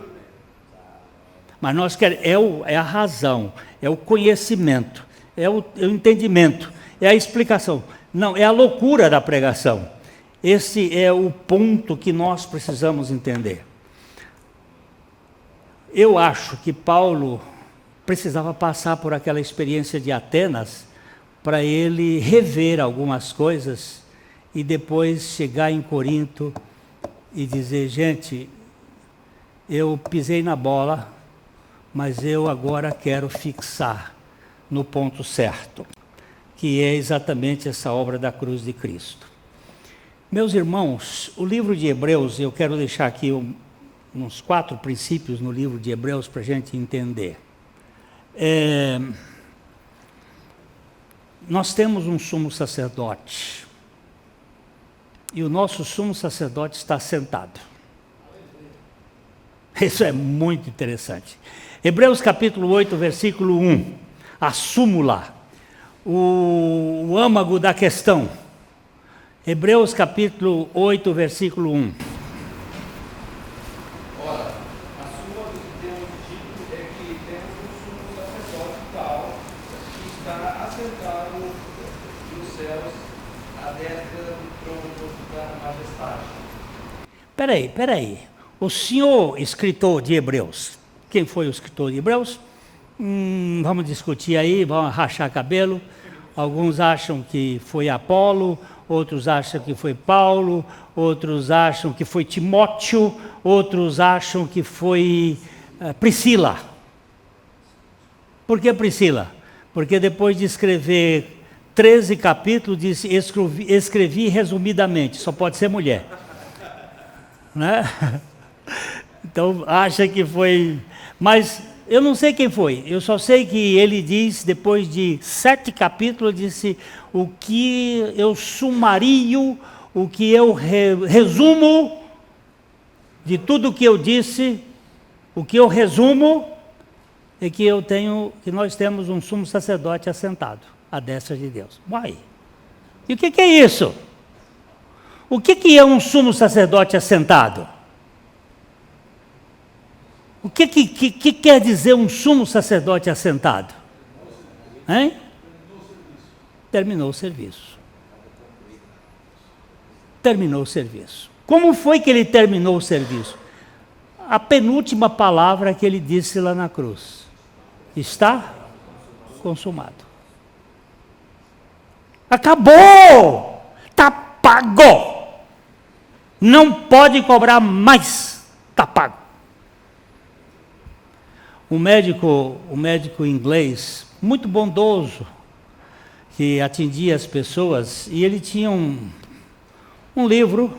Mas nós queremos, é a razão, é o conhecimento, é o entendimento, é a explicação. Não, é a loucura da pregação. Esse é o ponto que nós precisamos entender. Eu acho que Paulo precisava passar por aquela experiência de Atenas para ele rever algumas coisas e depois chegar em Corinto e dizer: gente, eu pisei na bola, mas eu agora quero fixar no ponto certo, que é exatamente essa obra da cruz de Cristo. Meus irmãos, o livro de Hebreus, eu quero deixar aqui uns 4 princípios no livro de Hebreus para a gente entender. Nós temos um sumo sacerdote, e o nosso sumo sacerdote está sentado. Isso é muito interessante. Hebreus capítulo 8, versículo 1, a súmula, o âmago da questão. Hebreus capítulo 8, versículo 1. Peraí. O senhor escritor de Hebreus, quem foi o escritor de Hebreus? Vamos discutir aí, vamos rachar cabelo. Alguns acham que foi Apolo, outros acham que foi Paulo, outros acham que foi Timóteo, outros acham que foi Priscila. Por que Priscila? Porque depois de escrever 13 capítulos, disse: escrevi resumidamente, só pode ser mulher. Né? Então acha que foi, mas eu não sei quem foi, eu só sei que ele diz, depois de 7 capítulos, disse: o que eu sumario, o que eu resumo de tudo o que eu disse, o que eu resumo é que nós temos um sumo sacerdote assentado à destra de Deus. Uai, e o que é isso? O que é um sumo sacerdote assentado? O que quer dizer um sumo sacerdote assentado? Hein? Terminou o serviço. Terminou o serviço. Como foi que ele terminou o serviço? A penúltima palavra que ele disse lá na cruz: está consumado. Acabou! Está pago! Não pode cobrar mais, está pago. Um médico inglês, muito bondoso, que atendia as pessoas, e ele tinha um livro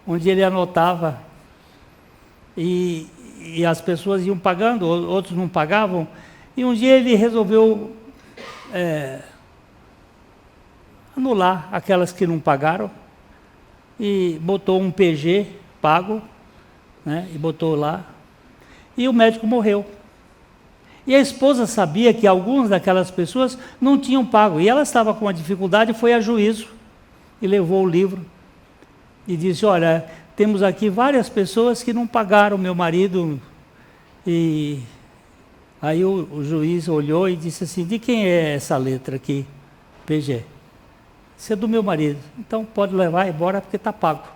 onde ele anotava, e as pessoas iam pagando, outros não pagavam, e um dia ele resolveu anular aquelas que não pagaram, e botou um PG pago, né, e botou lá, e o médico morreu. E a esposa sabia que algumas daquelas pessoas não tinham pago. E ela estava com uma dificuldade, foi a juízo e levou o livro. E disse, olha, temos aqui várias pessoas que não pagaram meu marido. E aí o juiz olhou e disse assim, de quem é essa letra aqui? PG. Isso é do meu marido. Então pode levar embora porque está pago.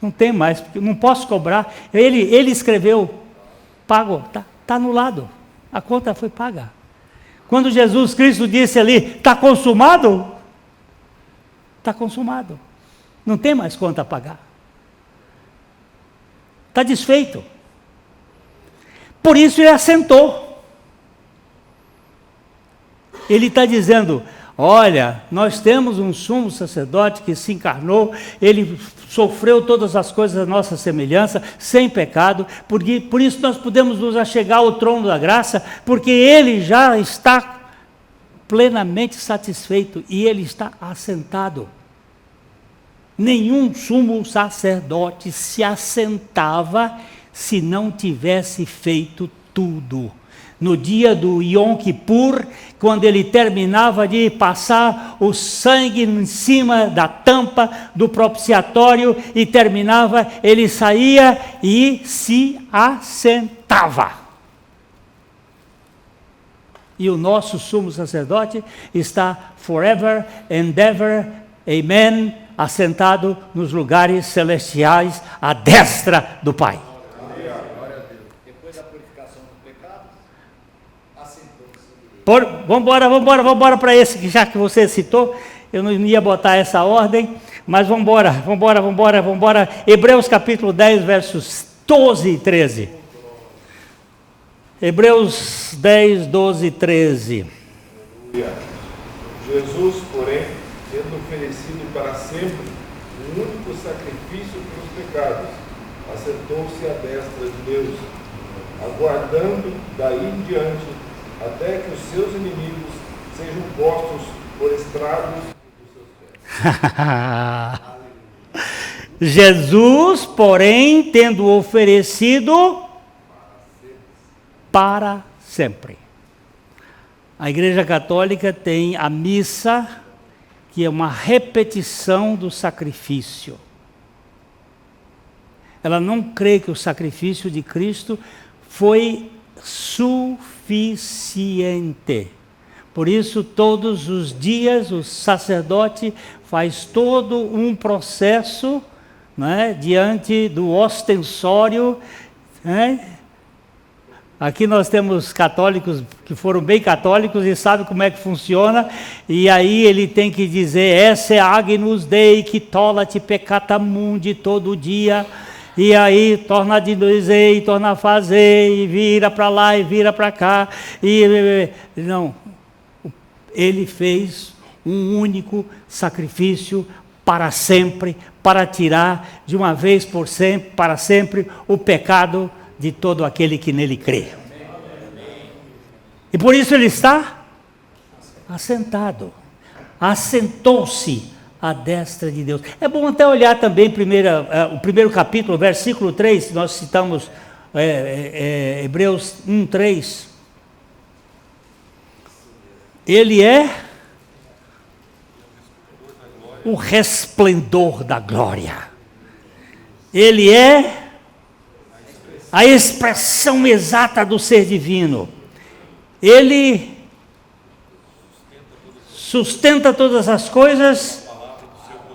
Não tem mais, porque não posso cobrar. Ele escreveu, pago, está anulado. A conta foi paga. Quando Jesus Cristo disse ali, está consumado? Está consumado. Não tem mais conta a pagar. Está desfeito. Por isso ele assentou. Ele está dizendo, olha, nós temos um sumo sacerdote que se encarnou, ele sofreu todas as coisas da nossa semelhança, sem pecado, por isso nós podemos nos achegar ao trono da graça, porque ele já está plenamente satisfeito e ele está assentado. Nenhum sumo sacerdote se assentava se não tivesse feito tudo. No dia do Yom Kippur, quando ele terminava de passar o sangue em cima da tampa do propiciatório e terminava, ele saía e se assentava. E o nosso sumo sacerdote está forever and ever, amen, assentado nos lugares celestiais à destra do Pai. Depois da purificação do pecado, assentou-se. Vamos para esse que já que você citou, eu não ia botar essa ordem, mas vamos embora. Hebreus capítulo 10, versos 12 e 13. Hebreus 10, 12 e 13. Jesus, porém, tendo oferecido para sempre um único sacrifício pelos pecados, assentou-se à destra de Deus, aguardando daí em diante até que os seus inimigos sejam postos por estrados dos seus pés. Jesus, porém, tendo oferecido para sempre. A Igreja Católica tem a missa, que é uma repetição do sacrifício. Ela não crê que o sacrifício de Cristo foi suficiente. Por isso, todos os dias, o sacerdote faz todo um processo, né, diante do ostensório, né? Aqui nós temos católicos que foram bem católicos e sabem como é que funciona, e aí ele tem que dizer, esse é Agnus Dei que tolat peccata mundi todo dia, e aí torna a dizer, e torna a fazer, e vira para lá e vira para cá, não, ele fez um único sacrifício para sempre, para tirar de uma vez por sempre, para sempre, o pecado de todo aquele que nele crê. E por isso ele está assentado. Assentou-se à destra de Deus. É bom até olhar também o primeiro capítulo, versículo 3, nós citamos Hebreus 1, 3. Ele é o resplendor da glória. Ele é a expressão exata do ser divino. Ele sustenta todas as coisas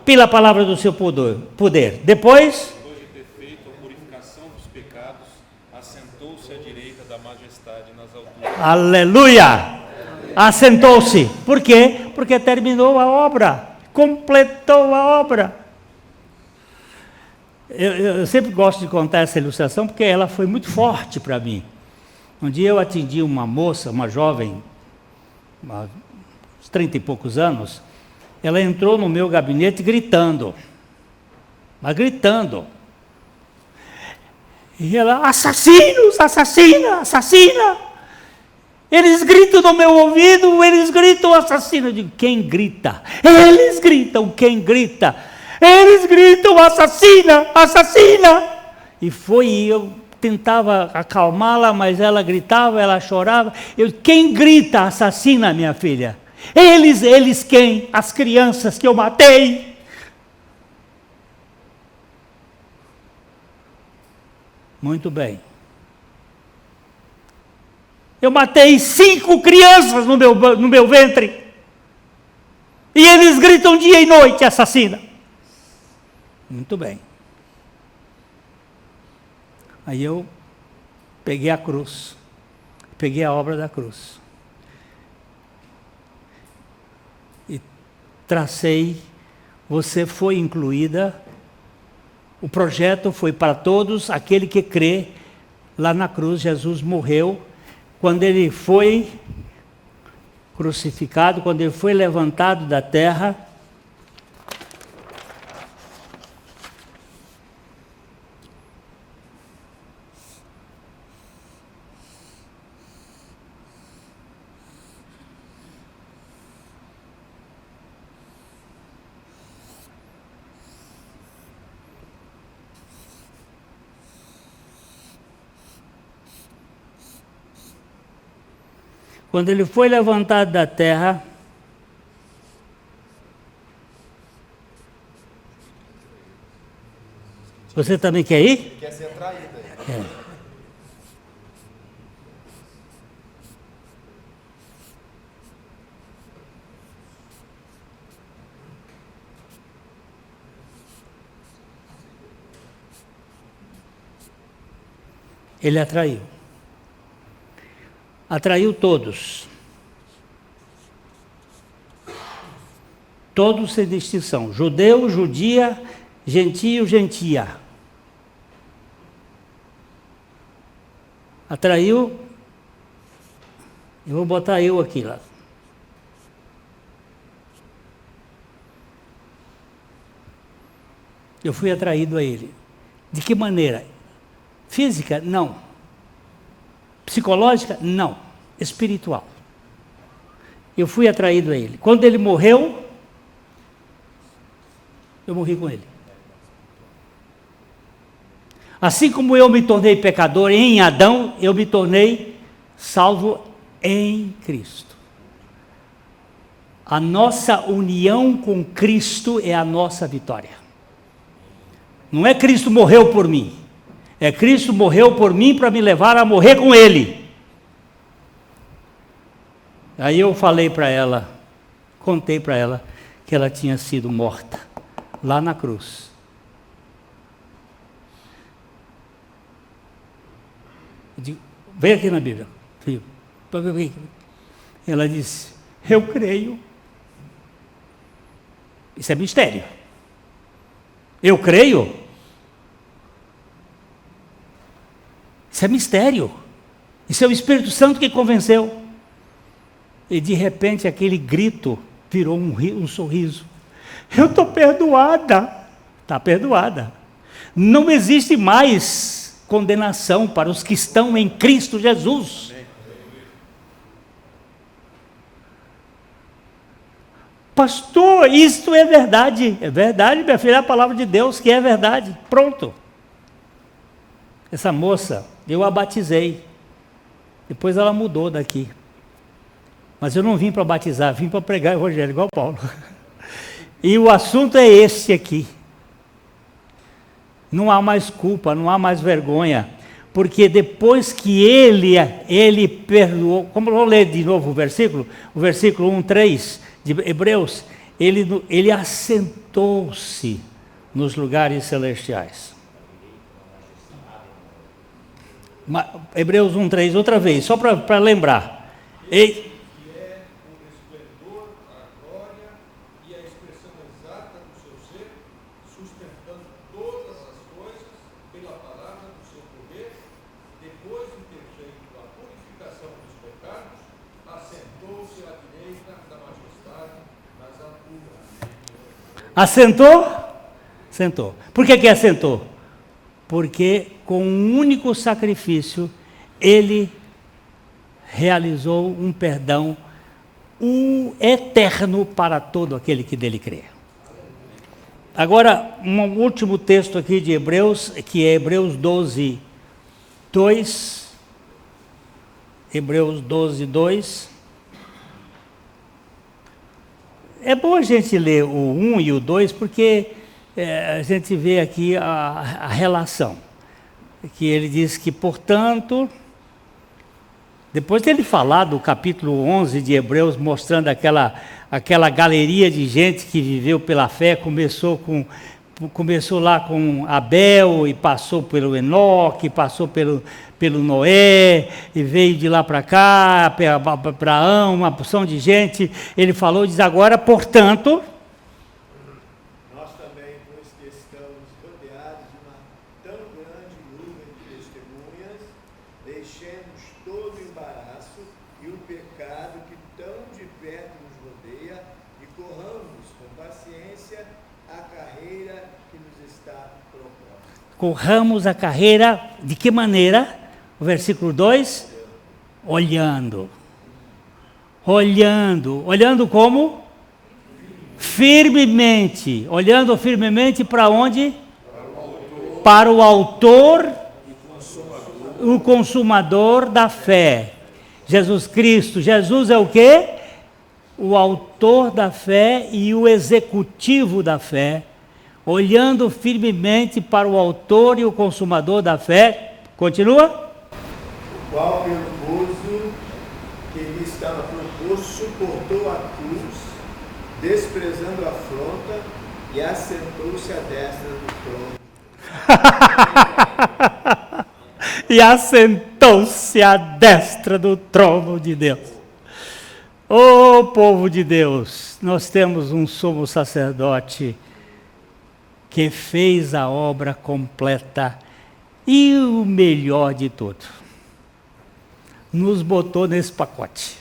pela palavra do seu poder. Depois Depois de ter feito a purificação dos pecados, assentou-se à direita da majestade nas alturas. aleluia, assentou-se. Por quê? Porque terminou a obra, completou a obra. Eu sempre gosto de contar essa ilustração porque ela foi muito forte para mim. Um dia eu atendi uma moça, uma jovem, uns 30 e poucos anos. Ela entrou no meu gabinete gritando, mas gritando. E ela, assassinos, assassina, assassina. Eles gritam no meu ouvido, eles gritam assassino. Eu digo, quem grita? Eles gritam, quem grita? Eles gritam, assassina, assassina. E foi eu tentava acalmá-la, mas ela gritava, ela chorava. Quem grita assassina minha filha? Eles quem? As crianças que eu matei. Muito bem. Eu matei 5 crianças no meu ventre. E eles gritam dia e noite, assassina. Muito bem. Aí eu peguei a cruz. Peguei a obra da cruz. E tracei. Você foi incluída. O projeto foi para todos. Aquele que crê. Lá na cruz, Jesus morreu. Quando ele foi crucificado, quando ele foi levantado da terra, quando ele foi levantado da terra, você também quer ir? Ele quer ser traído aí. É. Ele atraiu. Atraiu todos. Todos sem distinção. Judeu, judia, gentio, gentia. Atraiu. Eu vou botar eu aqui lá. Eu fui atraído a ele. De que maneira? Física? Não. Psicológica? Não. Espiritual. Eu fui atraído a ele. Quando ele morreu, eu morri com ele. Assim como eu me tornei pecador em Adão, eu me tornei salvo em Cristo. A nossa união com Cristo é a nossa vitória. Não é Cristo morreu por mim. É Cristo morreu por mim para me levar a morrer com Ele. Aí eu falei para ela, contei para ela, que ela tinha sido morta, lá na cruz. Eu digo, vem aqui na Bíblia, filho. Ela disse, eu creio. Isso é mistério. Eu creio? Isso é mistério. Isso é o Espírito Santo que convenceu. E de repente aquele grito virou um sorriso. Eu estou perdoada. Está perdoada. Não existe mais condenação para os que estão em Cristo Jesus. Pastor, isto é verdade. É verdade, minha filha, é a palavra de Deus que é verdade. Pronto. Essa moça, eu a batizei. Depois ela mudou daqui. Mas eu não vim para batizar, vim para pregar o evangelho, igual Paulo. E o assunto é esse aqui. Não há mais culpa, não há mais vergonha. Porque depois que ele perdoou, como eu vou ler de novo o versículo 1:3 de Hebreus, ele assentou-se nos lugares celestiais. Hebreus 1:3, outra vez, só para lembrar. Que é o resplendor, a glória e a expressão exata do seu ser, sustentando todas as coisas pela palavra do seu poder, depois de ter feito a purificação dos pecados, assentou-se à direita da majestade nas alturas. Assentou? Sentou. Por que assentou? Porque com um único sacrifício, ele realizou um perdão eterno para todo aquele que dele crê. Agora, um último texto aqui de Hebreus, que é Hebreus 12, 2. Hebreus 12, 2. É bom a gente ler o 1 e o 2, porque a gente vê aqui a relação. Que ele diz que, portanto, depois dele falar do capítulo 11 de Hebreus, mostrando aquela galeria de gente que viveu pela fé, começou lá com Abel, e passou pelo Enoque, passou pelo Noé, e veio de lá para cá, para Abraão, uma porção de gente. Ele falou, diz agora, portanto, Nós também, pois que estamos rodeados de uma tão grande nuvem de testemunhas, deixemos todo o embaraço e o pecado que tão de perto nos rodeia e corramos com paciência a carreira que nos está proposta. corramos a carreira, de que maneira? O versículo 2, olhando como? Firmemente, olhando firmemente para onde? Para o autor, o consumador da fé, Jesus Cristo. Jesus é o quê? O autor da fé e o executivo da fé, olhando firmemente para o autor e o consumador da fé. Continua? O qual, pelo gozo que lhe estava proposto, suportou a cruz, desprezando a afronta, e assentou-se à destra do trono. E assentou-se à destra do trono de Deus. Ô povo de Deus, nós temos um sumo sacerdote que fez a obra completa e o melhor de tudo, nos botou nesse pacote.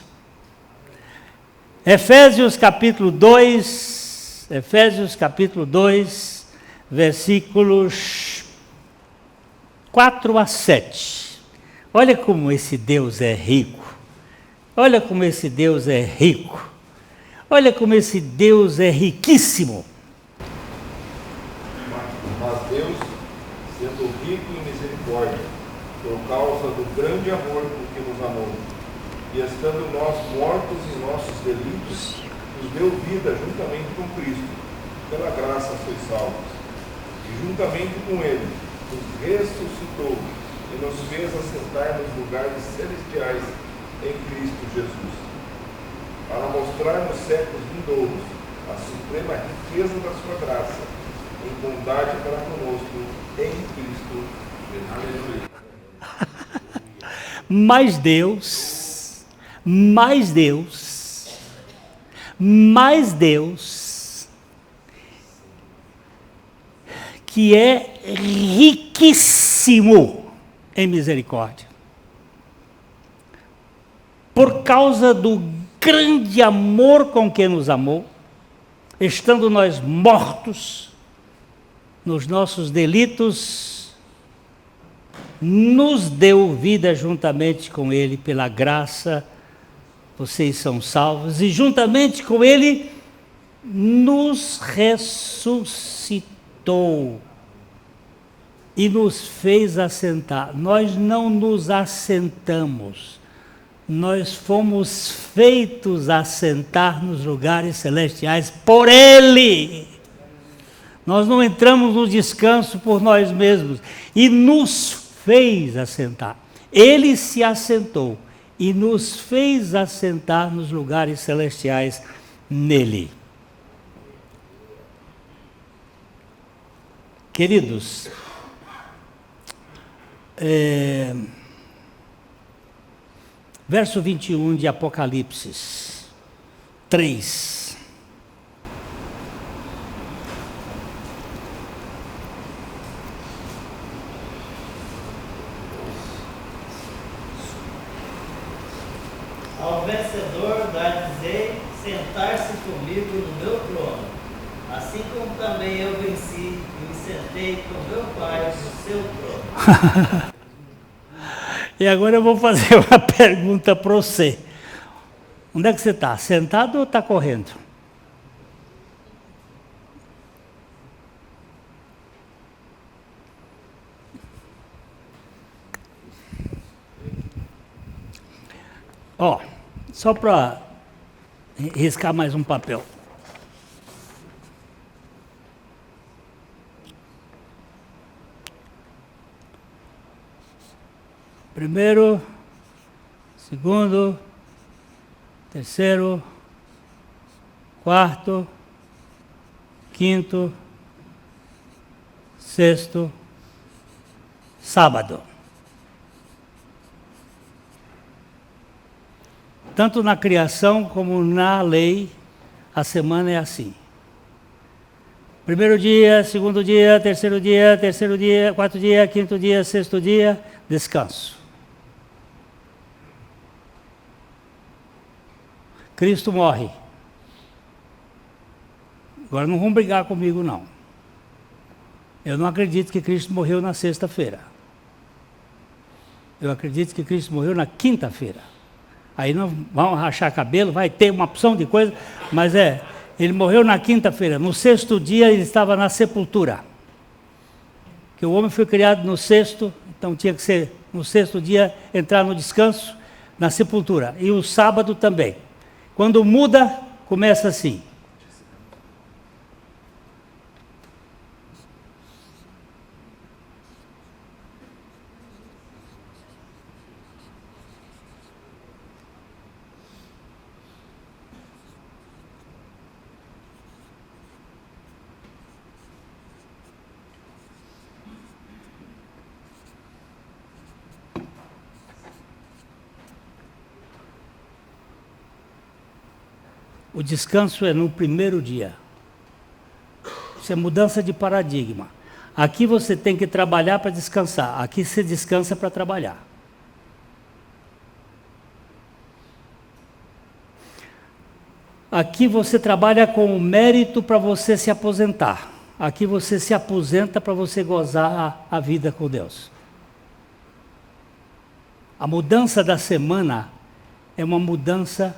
Efésios capítulo 2, versículos 4 a 7. Olha como esse Deus é rico. Olha como esse Deus é rico. Olha como esse Deus é riquíssimo. Mas Deus, sendo rico em misericórdia, por causa do grande amor com que nos amou, e estando nós mortos em nossos delitos, nos deu vida juntamente com Cristo. Pela graça sois salvos. E juntamente com Ele nos ressuscitou e nos fez assentar nos lugares celestiais em Cristo Jesus, para mostrar nos séculos vindouros a suprema riqueza da sua graça, em bondade para conosco em Cristo Jesus. Mas Deus, que é riquíssimo em misericórdia, por causa do grande amor com que nos amou, estando nós mortos nos nossos delitos, nos deu vida juntamente com Ele, pela graça, vocês são salvos, e juntamente com Ele nos ressuscitou e nos fez assentar. Nós não nos assentamos, nós fomos feitos assentar nos lugares celestiais por Ele. Nós não entramos no descanso por nós mesmos, e nos fez assentar. Ele se assentou e nos fez assentar nos lugares celestiais nele. Queridos, verso 21 de Apocalipse 3. Ao vencedor dar-lhe sentar-se comigo no meu trono, assim como também eu venci e me sentei com meu Pai no seu trono. E agora eu vou fazer uma pergunta para você. Onde é que você está? Sentado ou está correndo? Só para riscar mais um papel. Primeiro, segundo, terceiro, quarto, quinto, sexto, sábado. Tanto na criação como na lei, a semana é assim. Primeiro dia, segundo dia, terceiro dia, quarto dia, quinto dia, sexto dia, descanso. Cristo morre. Agora não vão brigar comigo, não. Eu não acredito que Cristo morreu na sexta-feira. Eu acredito que Cristo morreu na quinta-feira. Aí não vão rachar cabelo, vai ter uma opção de coisa, mas ele morreu na quinta-feira. No sexto dia ele estava na sepultura. Que o homem foi criado no sexto, então tinha que ser no sexto dia entrar no descanso, na sepultura. E o sábado também. Quando muda, começa assim. O descanso é no primeiro dia. Isso é mudança de paradigma. Aqui você tem que trabalhar para descansar. Aqui você descansa para trabalhar. Aqui você trabalha com o mérito para você se aposentar. Aqui você se aposenta para você gozar a vida com Deus. A mudança da semana é uma mudança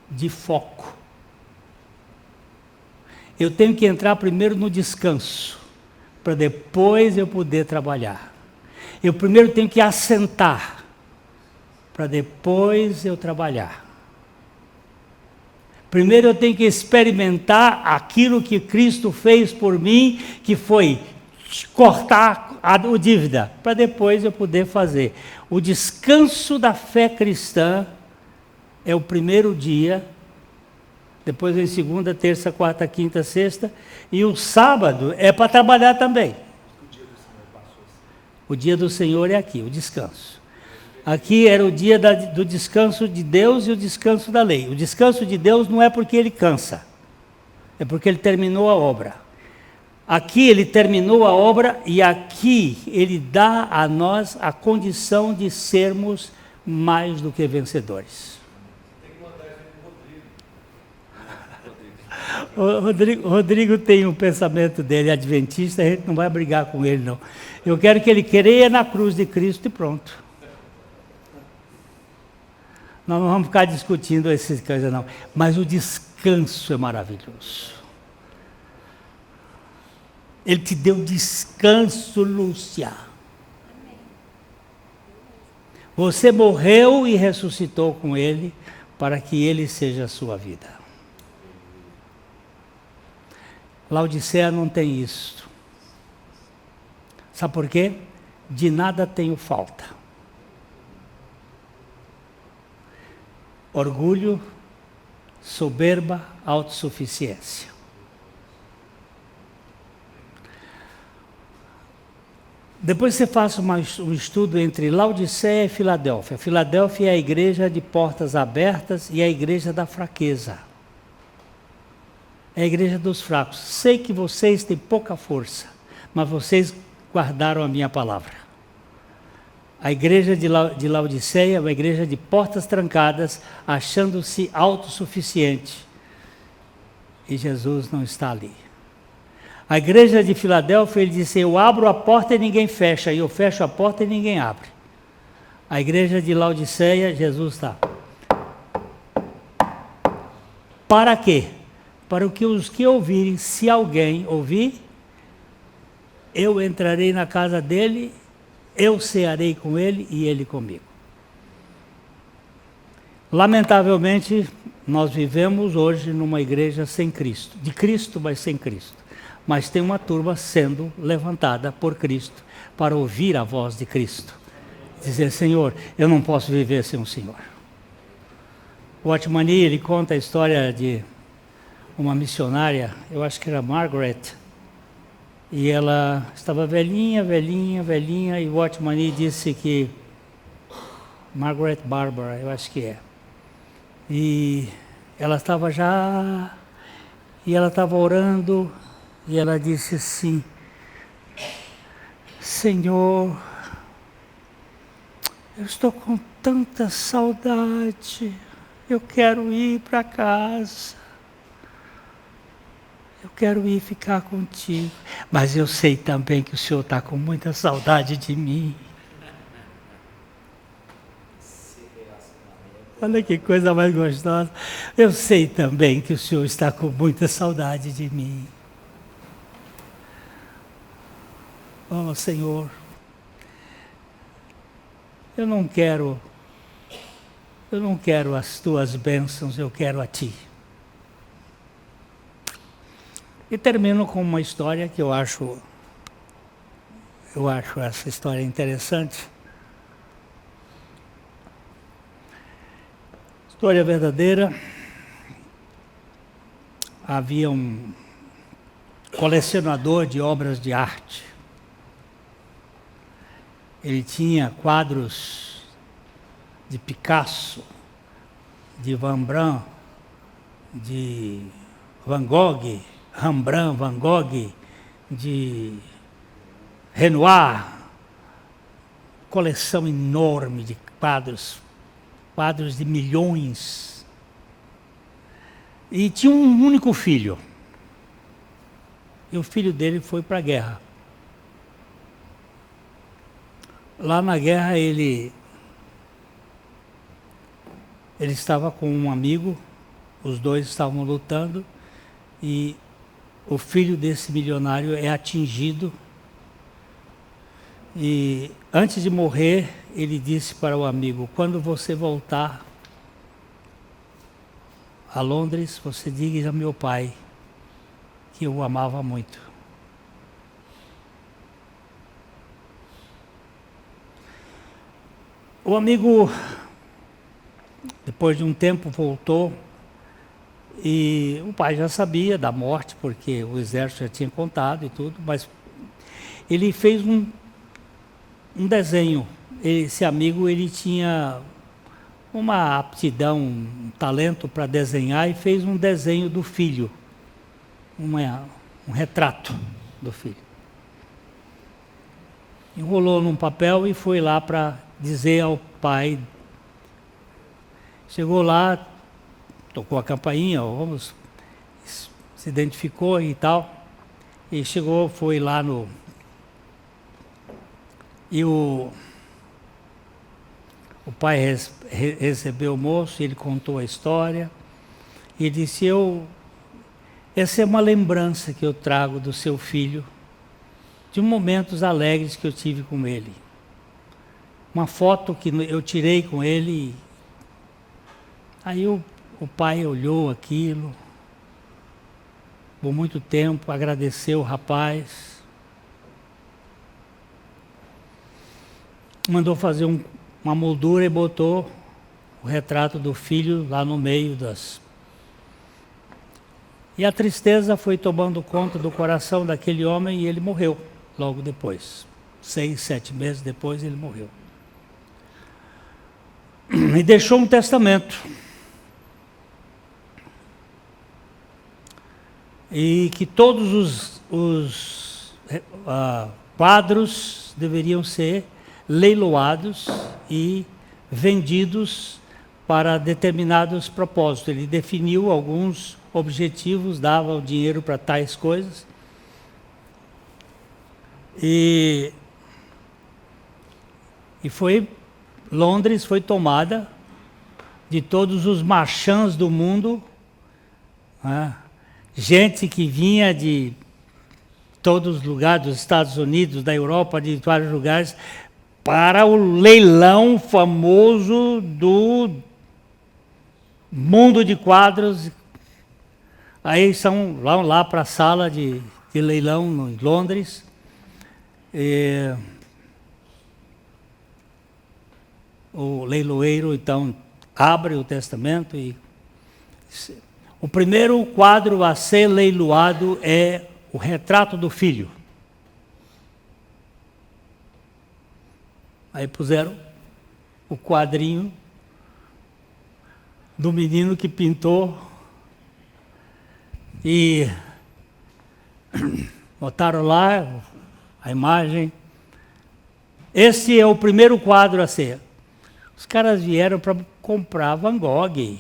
de foco. Eu tenho que entrar primeiro no descanso, para depois eu poder trabalhar. Eu primeiro tenho que assentar, para depois eu trabalhar. Primeiro eu tenho que experimentar aquilo que Cristo fez por mim, que foi cortar a dívida, para depois eu poder fazer. O descanso da fé cristã é o primeiro dia, depois vem segunda, terça, quarta, quinta, sexta, e o sábado é para trabalhar também. O dia do Senhor é aqui, o descanso. Aqui era o dia do descanso de Deus e o descanso da lei. O descanso de Deus não é porque ele cansa, é porque ele terminou a obra. Aqui ele terminou a obra e aqui ele dá a nós a condição de sermos mais do que vencedores. O Rodrigo tem um pensamento dele adventista, a gente não vai brigar com ele, não. Eu quero que ele creia na cruz de Cristo e pronto. Nós não vamos ficar discutindo essas coisas, não. Mas o descanso é maravilhoso. Ele te deu descanso, Lúcia. Você morreu e ressuscitou com ele para que ele seja a sua vida. Laodiceia não tem isso. Sabe por quê? De nada tenho falta. Orgulho, soberba, autossuficiência. Depois você faça um estudo entre Laodiceia e Filadélfia. Filadélfia é a igreja de portas abertas e a igreja da fraqueza. É a igreja dos fracos. Sei que vocês têm pouca força, mas vocês guardaram a minha palavra. A igreja de Laodiceia é uma igreja de portas trancadas, achando-se autossuficiente. E Jesus não está ali. A igreja de Filadélfia, ele disse, eu abro a porta e ninguém fecha, e eu fecho a porta e ninguém abre. A igreja de Laodiceia, Jesus está. Para quê? Para que os que ouvirem, se alguém ouvir, eu entrarei na casa dele, eu cearei com ele e ele comigo. Lamentavelmente, nós vivemos hoje numa igreja sem Cristo. De Cristo, mas sem Cristo. Mas tem uma turma sendo levantada por Cristo para ouvir a voz de Cristo. Dizer, Senhor, eu não posso viver sem o Senhor. O Watchman Nee, ele conta a história de uma missionária, eu acho que era Margaret, e ela estava velhinha, e o Watchman Nee disse que Margaret Barbara, eu acho que é. E ela estava orando, e ela disse assim, Senhor, eu estou com tanta saudade, eu quero ir para casa, eu quero ir ficar contigo, mas eu sei também que o Senhor está com muita saudade de mim. Olha que coisa mais gostosa. Eu sei também que o Senhor está com muita saudade de mim. Oh, Senhor, eu não quero as tuas bênçãos, eu quero a ti. E termino com uma história que eu acho essa história interessante. História verdadeira. Havia um colecionador de obras de arte. Ele tinha quadros de Picasso, de Van Gogh, de Rembrandt, Van Gogh, de Renoir, coleção enorme de quadros de milhões. E tinha um único filho. E o filho dele foi para a guerra. Lá na guerra ele estava com um amigo, os dois estavam lutando, e o filho desse milionário é atingido. E antes de morrer, ele disse para o amigo, quando você voltar a Londres, você diga a meu pai que eu o amava muito. O amigo, depois de um tempo, voltou e o pai já sabia da morte, porque o exército já tinha contado e tudo, mas ele fez um desenho. Esse amigo, ele tinha uma aptidão, um talento para desenhar e fez um desenho do filho, um retrato do filho. Enrolou num papel e foi lá para dizer ao pai. Chegou lá, tocou a campainha, se identificou e tal, e chegou, foi lá no... E o pai recebeu o moço, ele contou a história, e disse, essa é uma lembrança que eu trago do seu filho, de momentos alegres que eu tive com ele. Uma foto que eu tirei com ele. Aí o pai olhou aquilo, por muito tempo, agradeceu o rapaz, mandou fazer uma moldura e botou o retrato do filho lá no meio das... E a tristeza foi tomando conta do coração daquele homem e ele morreu logo depois. 6, 7 meses depois ele morreu. E deixou um testamento. E que todos os quadros deveriam ser leiloados e vendidos para determinados propósitos. Ele definiu alguns objetivos, dava o dinheiro para tais coisas. E Londres foi tomada de todos os marchands do mundo, né? Gente que vinha de todos os lugares, dos Estados Unidos, da Europa, de vários lugares, para o leilão famoso mundo de quadros. Aí são lá para a sala de leilão em Londres. O leiloeiro, então, abre o testamento e o primeiro quadro a ser leiloado é o retrato do filho. Aí puseram o quadrinho do menino que pintou e botaram lá a imagem. Esse é o primeiro quadro a ser. Os caras vieram para comprar Van Gogh,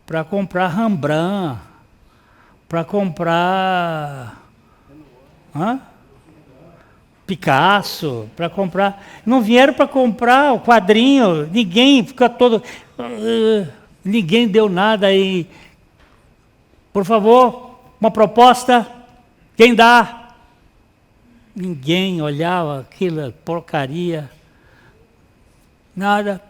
para comprar Rembrandt, para comprar Picasso, para comprar. Não vieram para comprar o quadrinho, ninguém fica todo. Ninguém deu nada aí. Por favor, uma proposta, quem dá? Ninguém olhava aquilo, porcaria. Nada.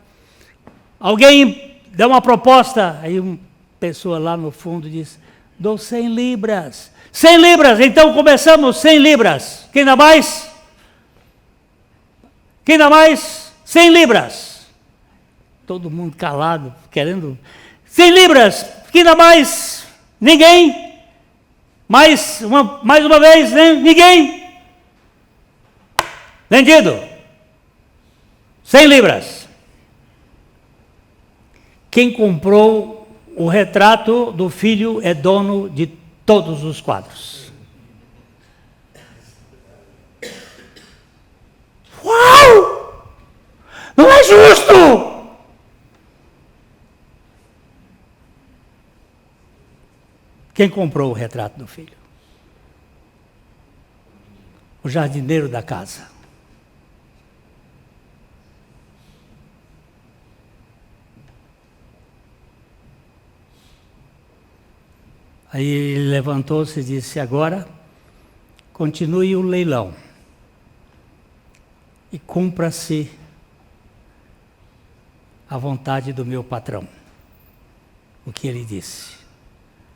Alguém dá uma proposta. Aí uma pessoa lá no fundo diz, dou 100 libras. 100 libras, então começamos 100 libras. Quem dá mais? Quem dá mais? 100 libras. Todo mundo calado, querendo. 100 libras. Quem dá mais? Ninguém. Mais uma vez, né? Ninguém. Vendido. 100 libras. Quem comprou o retrato do filho é dono de todos os quadros. Uau! Não é justo! Quem comprou o retrato do filho? O jardineiro da casa. Aí ele levantou-se e disse, agora continue o leilão e cumpra-se a vontade do meu patrão, o que ele disse.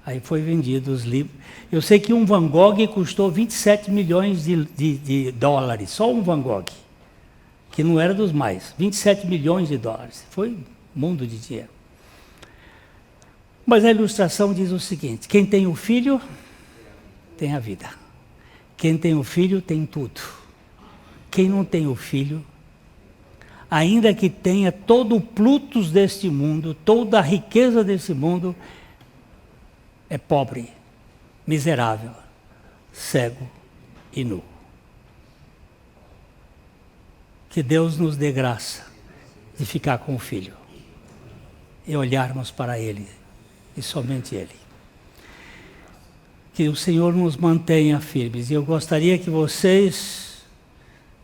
Aí foi vendido os livros. Eu sei que um Van Gogh custou 27 milhões de dólares, só um Van Gogh, que não era dos mais, 27 milhões de dólares, foi um mundo de dinheiro. Mas a ilustração diz o seguinte, quem tem o filho, tem a vida. Quem tem o filho, tem tudo. Quem não tem o filho, ainda que tenha todo o plutus deste mundo, toda a riqueza desse mundo, é pobre, miserável, cego e nu. Que Deus nos dê graça de ficar com o filho e olharmos para ele. E somente Ele. Que o Senhor nos mantenha firmes. E eu gostaria que vocês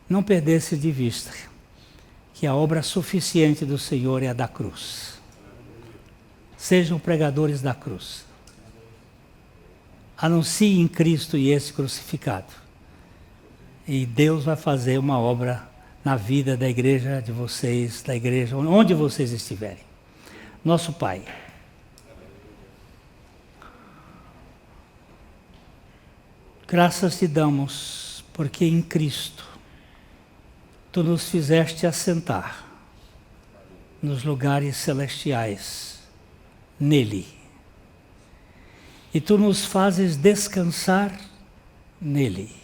não perdessem de vista que a obra suficiente do Senhor é a da cruz. Sejam pregadores da cruz. Anunciem Cristo e esse crucificado. E Deus vai fazer uma obra na vida da igreja de vocês, da igreja, onde vocês estiverem. Nosso Pai, graças te damos, porque em Cristo tu nos fizeste assentar nos lugares celestiais, nele. E tu nos fazes descansar nele.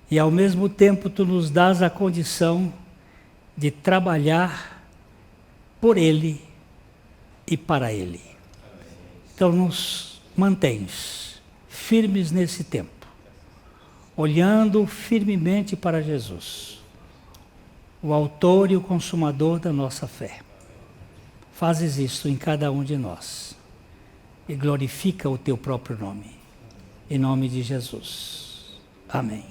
E ao mesmo tempo tu nos dás a condição de trabalhar por ele e para ele. Então nos mantens firmes nesse tempo, olhando firmemente para Jesus, o autor e o consumador da nossa fé. Fazes isso em cada um de nós e glorifica o teu próprio nome. Em nome de Jesus. Amém.